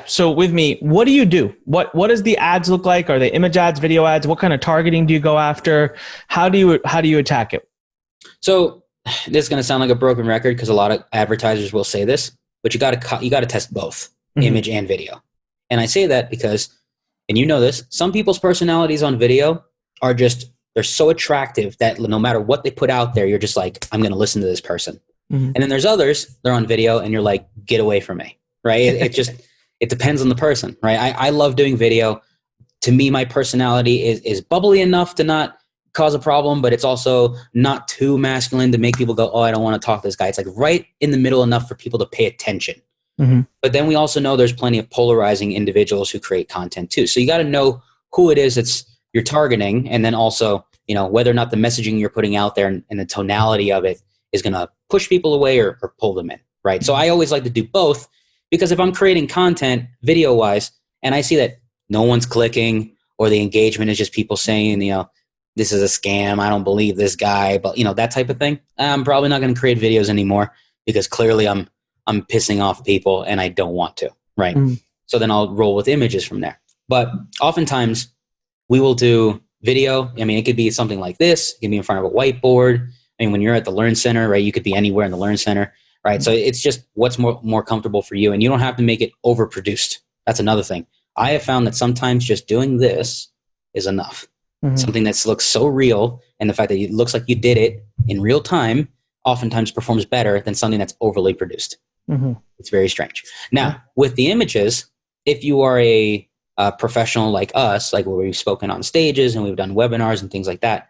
So with me, what do you do? What does the ads look like? Are they image ads, video ads? What kind of targeting do you go after? How do you attack it? So this is going to sound like a broken record because a lot of advertisers will say this, but you got to test both image and video. And I say that because, and you know this, some people's personalities on video are they're so attractive that no matter what they put out there, you're just like, I'm going to listen to this person. Mm-hmm. And then there's others, they're on video and you're like, get away from me, right? It depends on the person, right? I love doing video. To me, my personality is bubbly enough to not cause a problem, but it's also not too masculine to make people go, oh, I don't want to talk to this guy. It's like right in the middle enough for people to pay attention. Mm-hmm. But then we also know there's plenty of polarizing individuals who create content too. So you got to know who it is you're targeting, and then also, whether or not the messaging you're putting out there and the tonality of it is going to push people away or pull them in, right? So I always like to do both because if I'm creating content video-wise and I see that no one's clicking or the engagement is just people saying, this is a scam, I don't believe this guy, but that type of thing, I'm probably not going to create videos anymore because clearly I'm pissing off people and I don't want to, right? Mm. So then I'll roll with images from there. But oftentimes we will do video. I mean, it could be something like this. It can be in front of a whiteboard. I mean, when you're at the Lurn Center, right, you could be anywhere in the Lurn Center, right? So it's just what's more comfortable for you, and you don't have to make it overproduced. That's another thing. I have found that sometimes just doing this is enough. Mm-hmm. Something that looks so real, and the fact that it looks like you did it in real time oftentimes performs better than something that's overly produced. Mm-hmm. It's very strange. Now, with the images, if you are a professional like us, like where we've spoken on stages and we've done webinars and things like that,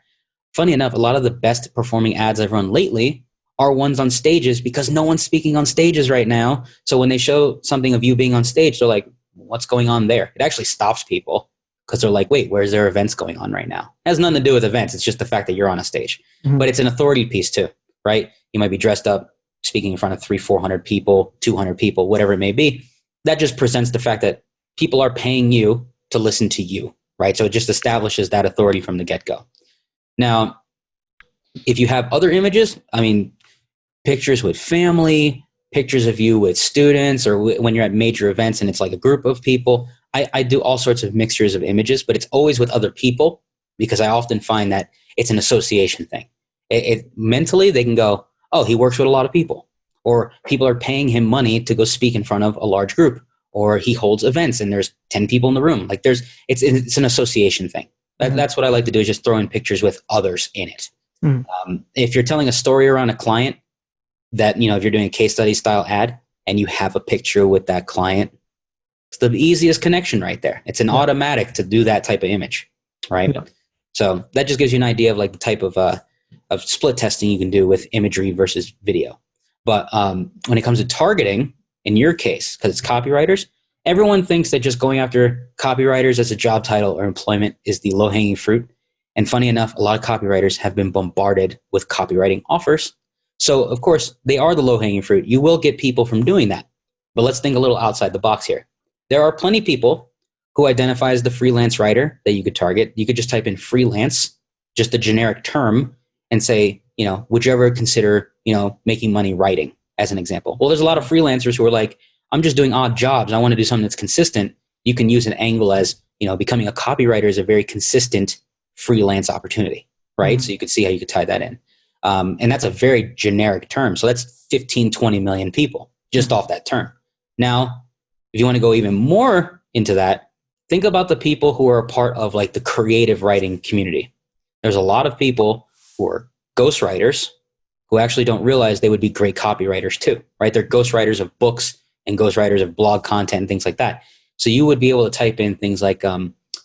funny enough, a lot of the best performing ads I've run lately are ones on stages because no one's speaking on stages right now. So when they show something of you being on stage, they're like, what's going on there? It actually stops people because they're like, wait, where's their events going on right now? It has nothing to do with events. It's just the fact that you're on a stage. Mm-hmm. But it's an authority piece too, right? You might be dressed up, speaking in front of 300-400 people, 200 people, whatever it may be. That just presents the fact that people are paying you to listen to you, right? So it just establishes that authority from the get-go. Now, if you have other images, I mean, pictures with family, pictures of you with students, or when you're at major events and it's like a group of people, I do all sorts of mixtures of images, but it's always with other people because I often find that it's an association thing. Mentally, they can go, oh, he works with a lot of people, or people are paying him money to go speak in front of a large group, or he holds events and there's 10 people in the room. Like it's an association thing. That's what I like to do, is just throw in pictures with others in it. Mm-hmm. If you're telling a story around a client that, if you're doing a case study style ad and you have a picture with that client, it's the easiest connection right there. It's an automatic to do that type of image, right? Yeah. So that just gives you an idea of like the type of split testing you can do with imagery versus video. But when it comes to targeting, in your case, because it's copywriters, everyone thinks that just going after copywriters as a job title or employment is the low-hanging fruit. And funny enough, a lot of copywriters have been bombarded with copywriting offers. So, of course, they are the low-hanging fruit. You will get people from doing that. But let's think a little outside the box here. There are plenty of people who identify as the freelance writer that you could target. You could just type in freelance, just a generic term, and say, would you ever consider, making money writing, as an example? Well, there's a lot of freelancers who are like, I'm just doing odd jobs. I want to do something that's consistent. You can use an angle as, becoming a copywriter is a very consistent freelance opportunity, right? So you could see how you could tie that in. And that's a very generic term. So that's 15, 20 million people just off that term. Now, if you want to go even more into that, think about the people who are a part of like the creative writing community. There's a lot of people who are ghostwriters who actually don't realize they would be great copywriters too, right? They're ghostwriters of books and ghostwriters of blog content and things like that. So you would be able to type in things like,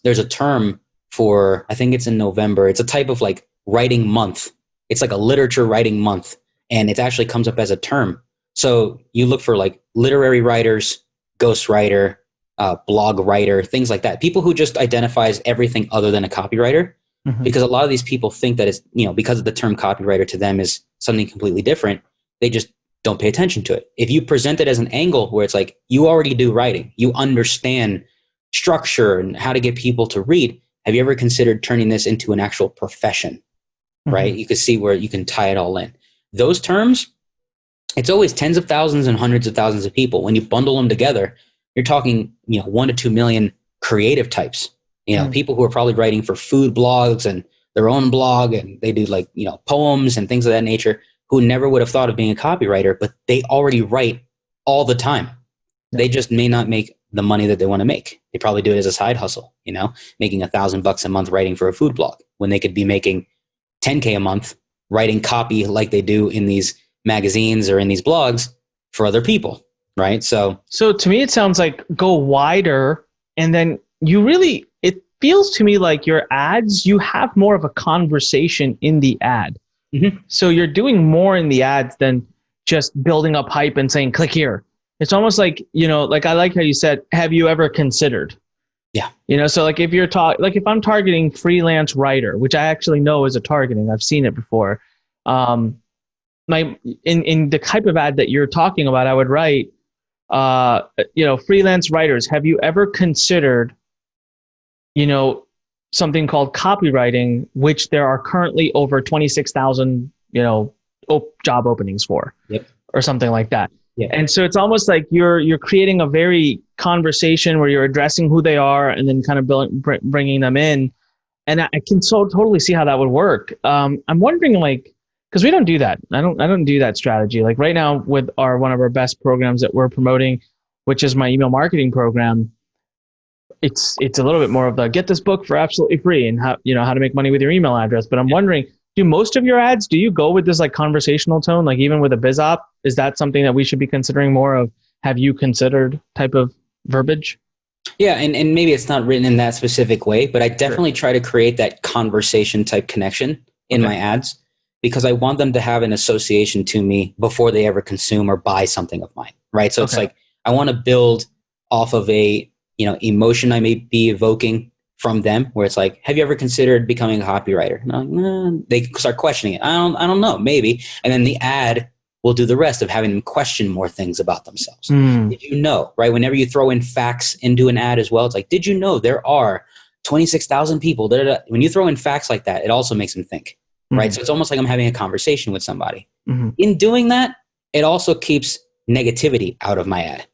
there's a term for, I think it's in November. It's a type of like writing month. It's like a literature writing month, and it actually comes up as a term. So you look for like literary writers, ghostwriter, blog writer, things like that. People who just identify as everything other than a copywriter, because a lot of these people think that it's, because of the term copywriter to them is something completely different. They just don't pay attention to it. If you present it as an angle where it's like, you already do writing, you understand structure and how to get people to read. Have you ever considered turning this into an actual profession? Right? You can see where you can tie it all in. Those terms, it's always tens of thousands and hundreds of thousands of people. When you bundle them together, you're talking, 1 to 2 million creative types, people who are probably writing for food blogs and their own blog, and they do like, poems and things of that nature, who never would have thought of being a copywriter, but they already write all the time. They just may not make the money that they want to make. They probably do it as a side hustle, making $1,000 a month writing for a food blog when they could be making $10K a month writing copy like they do in these magazines or in these blogs for other people, right? So to me, it sounds like go wider, and then it feels to me like your ads, you have more of a conversation in the ad. So you're doing more in the ads than just building up hype and saying, click here. It's almost like, like I like how you said, have you ever considered? Yeah. So like if if I'm targeting freelance writer, which I actually know is a targeting, I've seen it before. In the type of ad that you're talking about, I would write, freelance writers, have you ever considered, something called copywriting, which there are currently over 26,000, job openings for, or something like that. Yeah. And so it's almost like you're creating a very conversation where you're addressing who they are and then kind of bringing them in. And I can totally see how that would work. I'm wondering, like, because we don't do that. I don't do that strategy. Like right now with one of our best programs that we're promoting, which is my email marketing program. It's a little bit more of the get this book for absolutely free and how to make money with your email address. But I'm wondering, do most of your ads, do you go with this like conversational tone? Like even with a Biz Op, is that something that we should be considering more of? Have you considered type of verbiage? Yeah, and maybe it's not written in that specific way, but I definitely try to create that conversation type connection in my ads, because I want them to have an association to me before they ever consume or buy something of mine, right? So it's like I want to build off of a emotion I may be evoking from them, where it's like, have you ever considered becoming a copywriter? No, they start questioning it. I don't know, maybe. And then the ad will do the rest of having them question more things about themselves. Did you know, right? Whenever you throw in facts into an ad as well, it's like, did you know there are 26,000 people? When you throw in facts like that, it also makes them think, right? So it's almost like I'm having a conversation with somebody. In doing that, it also keeps negativity out of my ad,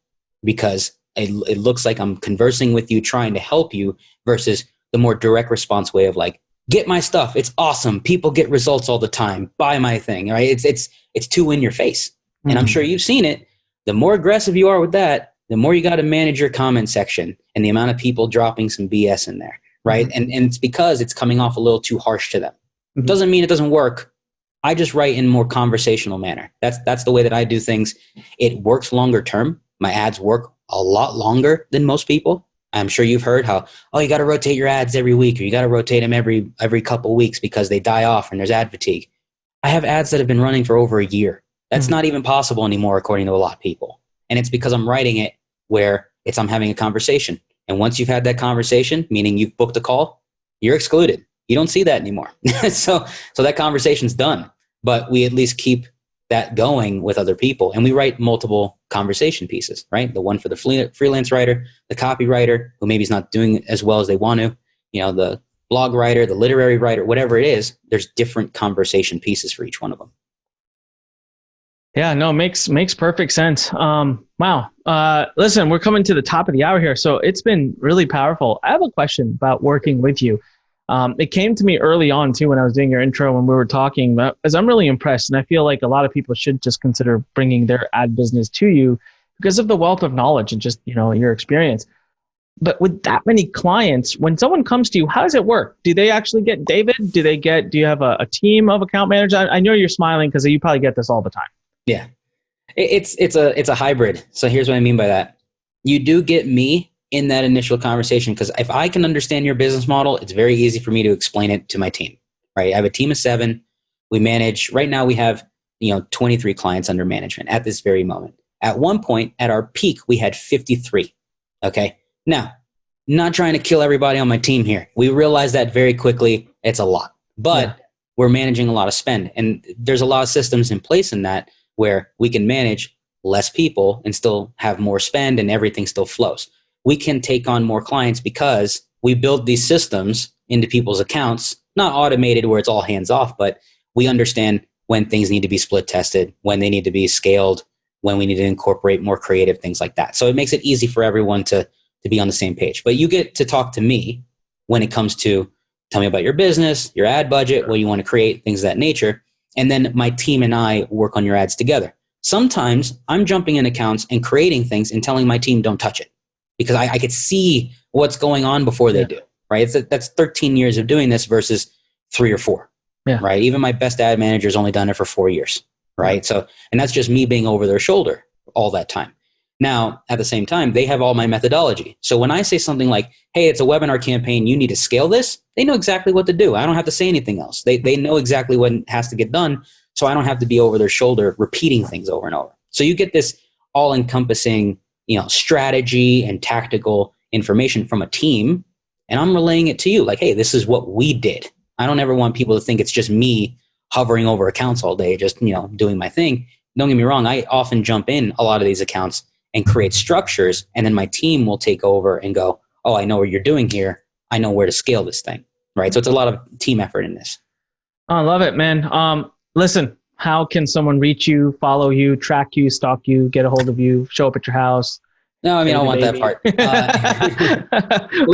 because it looks like I'm conversing with you, trying to help you, versus the more direct response way of like, get my stuff. It's awesome. People get results all the time. Buy my thing, right? It's too in your face. And I'm sure you've seen it. The more aggressive you are with that, the more you got to manage your comment section and the amount of people dropping some BS in there, right? And it's because it's coming off a little too harsh to them. Mhm. Doesn't mean it doesn't work. I just write in a more conversational manner. That's the way that I do things. It works longer term. My ads work a lot longer than most people. I'm sure you've heard how, oh, you got to rotate your ads every week, or you got to rotate them every couple weeks because they die off and there's ad fatigue. I have ads that have been running for over a year. That's not even possible anymore, according to a lot of people. And it's because I'm writing it where I'm having a conversation. And once you've had that conversation, meaning you've booked a call, you're excluded. You don't see that anymore. So that conversation's done. But we at least keep that going with other people. And we write multiple conversation pieces, right? The one for the freelance writer, the copywriter, who maybe is not doing as well as they want to, the blog writer, the literary writer, whatever it is, there's different conversation pieces for each one of them. Yeah, no, makes perfect sense. Wow. Listen, we're coming to the top of the hour here, so it's been really powerful. I have a question about working with you. It came to me early on too when I was doing your intro when we were talking, as I'm really impressed, and I feel like a lot of people should just consider bringing their ad business to you because of the wealth of knowledge and just your experience. But with that many clients, when someone comes to you, how does it work? Do they actually get David? Do you have a team of account managers? I know you're smiling because you probably get this all the time. Yeah, it's a hybrid. So here's what I mean by that. You do get me in that initial conversation because if I can understand your business model, it's very easy for me to explain it to my team, right? I have a team of 7. We manage, right now we have 23 clients under management at this very moment. At one point, at our peak, we had 53, okay? Now, not trying to kill everybody on my team here. We realize that very quickly. It's a lot, but we're managing a lot of spend. And there's a lot of systems in place in that where we can manage less people and still have more spend and everything still flows. We can take on more clients because we build these systems into people's accounts, not automated where it's all hands off, but we understand when things need to be split tested, when they need to be scaled, when we need to incorporate more creative things like that. So it makes it easy for everyone to be on the same page. But you get to talk to me when it comes to tell me about your business, your ad budget, what you want to create, things of that nature. And then my team and I work on your ads together. Sometimes I'm jumping in accounts and creating things and telling my team don't touch it because I could see what's going on before they do, right? That's 13 years of doing this versus 3 or 4, right? Even my best ad manager's only done it for 4 years, right? So, and that's just me being over their shoulder all that time. Now, at the same time, they have all my methodology. So when I say something like, hey, it's a webinar campaign, you need to scale this, they know exactly what to do. I don't have to say anything else. They know exactly what has to get done, so I don't have to be over their shoulder repeating things over and over. So you get this all-encompassing, strategy and tactical information from a team, and I'm relaying it to you like, hey, this is what we did. I don't ever want people to think it's just me hovering over accounts all day, just, doing my thing. Don't get me wrong. I often jump in a lot of these accounts and create structures, and then my team will take over and go, oh, I know what you're doing here. I know where to scale this thing, right? So it's a lot of team effort in this. I love it, man. Listen, how can someone reach you, follow you, track you, stalk you, get a hold of you, show up at your house? No, I mean, I don't want that part.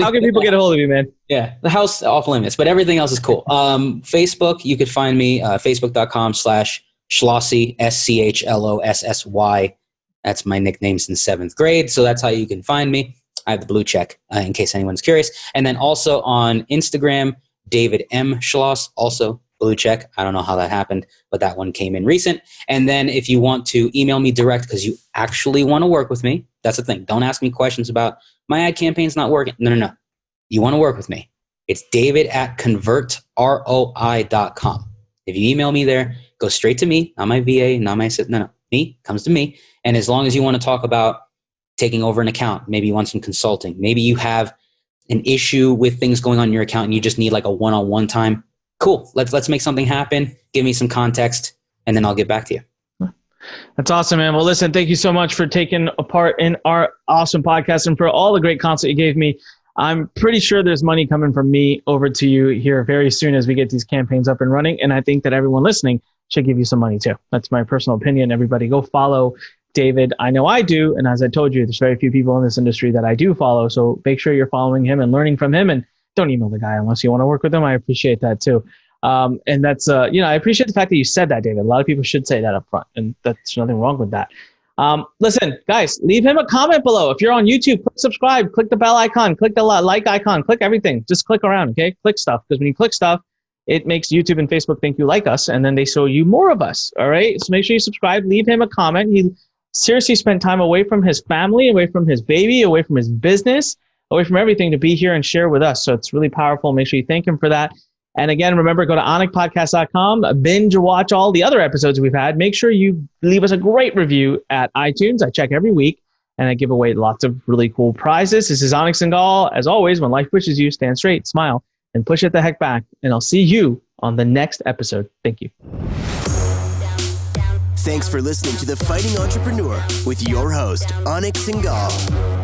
How can people get a hold of you, man? Yeah, the house off limits, but everything else is cool. Facebook, you could find me, facebook.com/Schlossy, SCHLOSSY. That's my nickname since 7th grade. So that's how you can find me. I have the blue check in case anyone's curious. And then also on Instagram, David M. Schloss, also blue check. I don't know how that happened, but that one came in recent. And then if you want to email me direct because you actually want to work with me, that's the thing. Don't ask me questions about my ad campaign's not working. No. You want to work with me. It's david@convertroi.com. If you email me there, go straight to me, not my VA, not my, no, me, comes to me. And as long as you want to talk about taking over an account, maybe you want some consulting, maybe you have an issue with things going on in your account and you just need like a one-on-one time, cool. Let's make something happen. Give me some context and then I'll get back to you. That's awesome, man. Well, listen, thank you so much for taking a part in our awesome podcast and for all the great content you gave me. I'm pretty sure there's money coming from me over to you here very soon as we get these campaigns up and running. And I think that everyone listening should give you some money too. That's my personal opinion. Everybody go follow David. I know I do. And as I told you, there's very few people in this industry that I do follow. So make sure you're following him and learning from him, and don't email the guy unless you want to work with him. I appreciate that too. And that's, I appreciate the fact that you said that, David. A lot of people should say that up front, and that's nothing wrong with that. Listen, guys, leave him a comment below. If you're on YouTube, click subscribe, click the bell icon, click the like icon, click everything. Just click around, okay? Click stuff, because when you click stuff, it makes YouTube and Facebook think you like us, and then they show you more of us, all right? So make sure you subscribe, leave him a comment. He seriously spent time away from his family, away from his baby, away from his business, away from everything to be here and share with us. So it's really powerful. Make sure you thank him for that. And again, remember, go to anikpodcast.com, binge watch all the other episodes we've had. Make sure you leave us a great review at iTunes. I check every week, and I give away lots of really cool prizes. This is Anik Singal. As always, when life pushes you, stand straight, smile, and push it the heck back. And I'll see you on the next episode. Thank you. Thanks for listening to The Fighting Entrepreneur with your host, Anik Singal.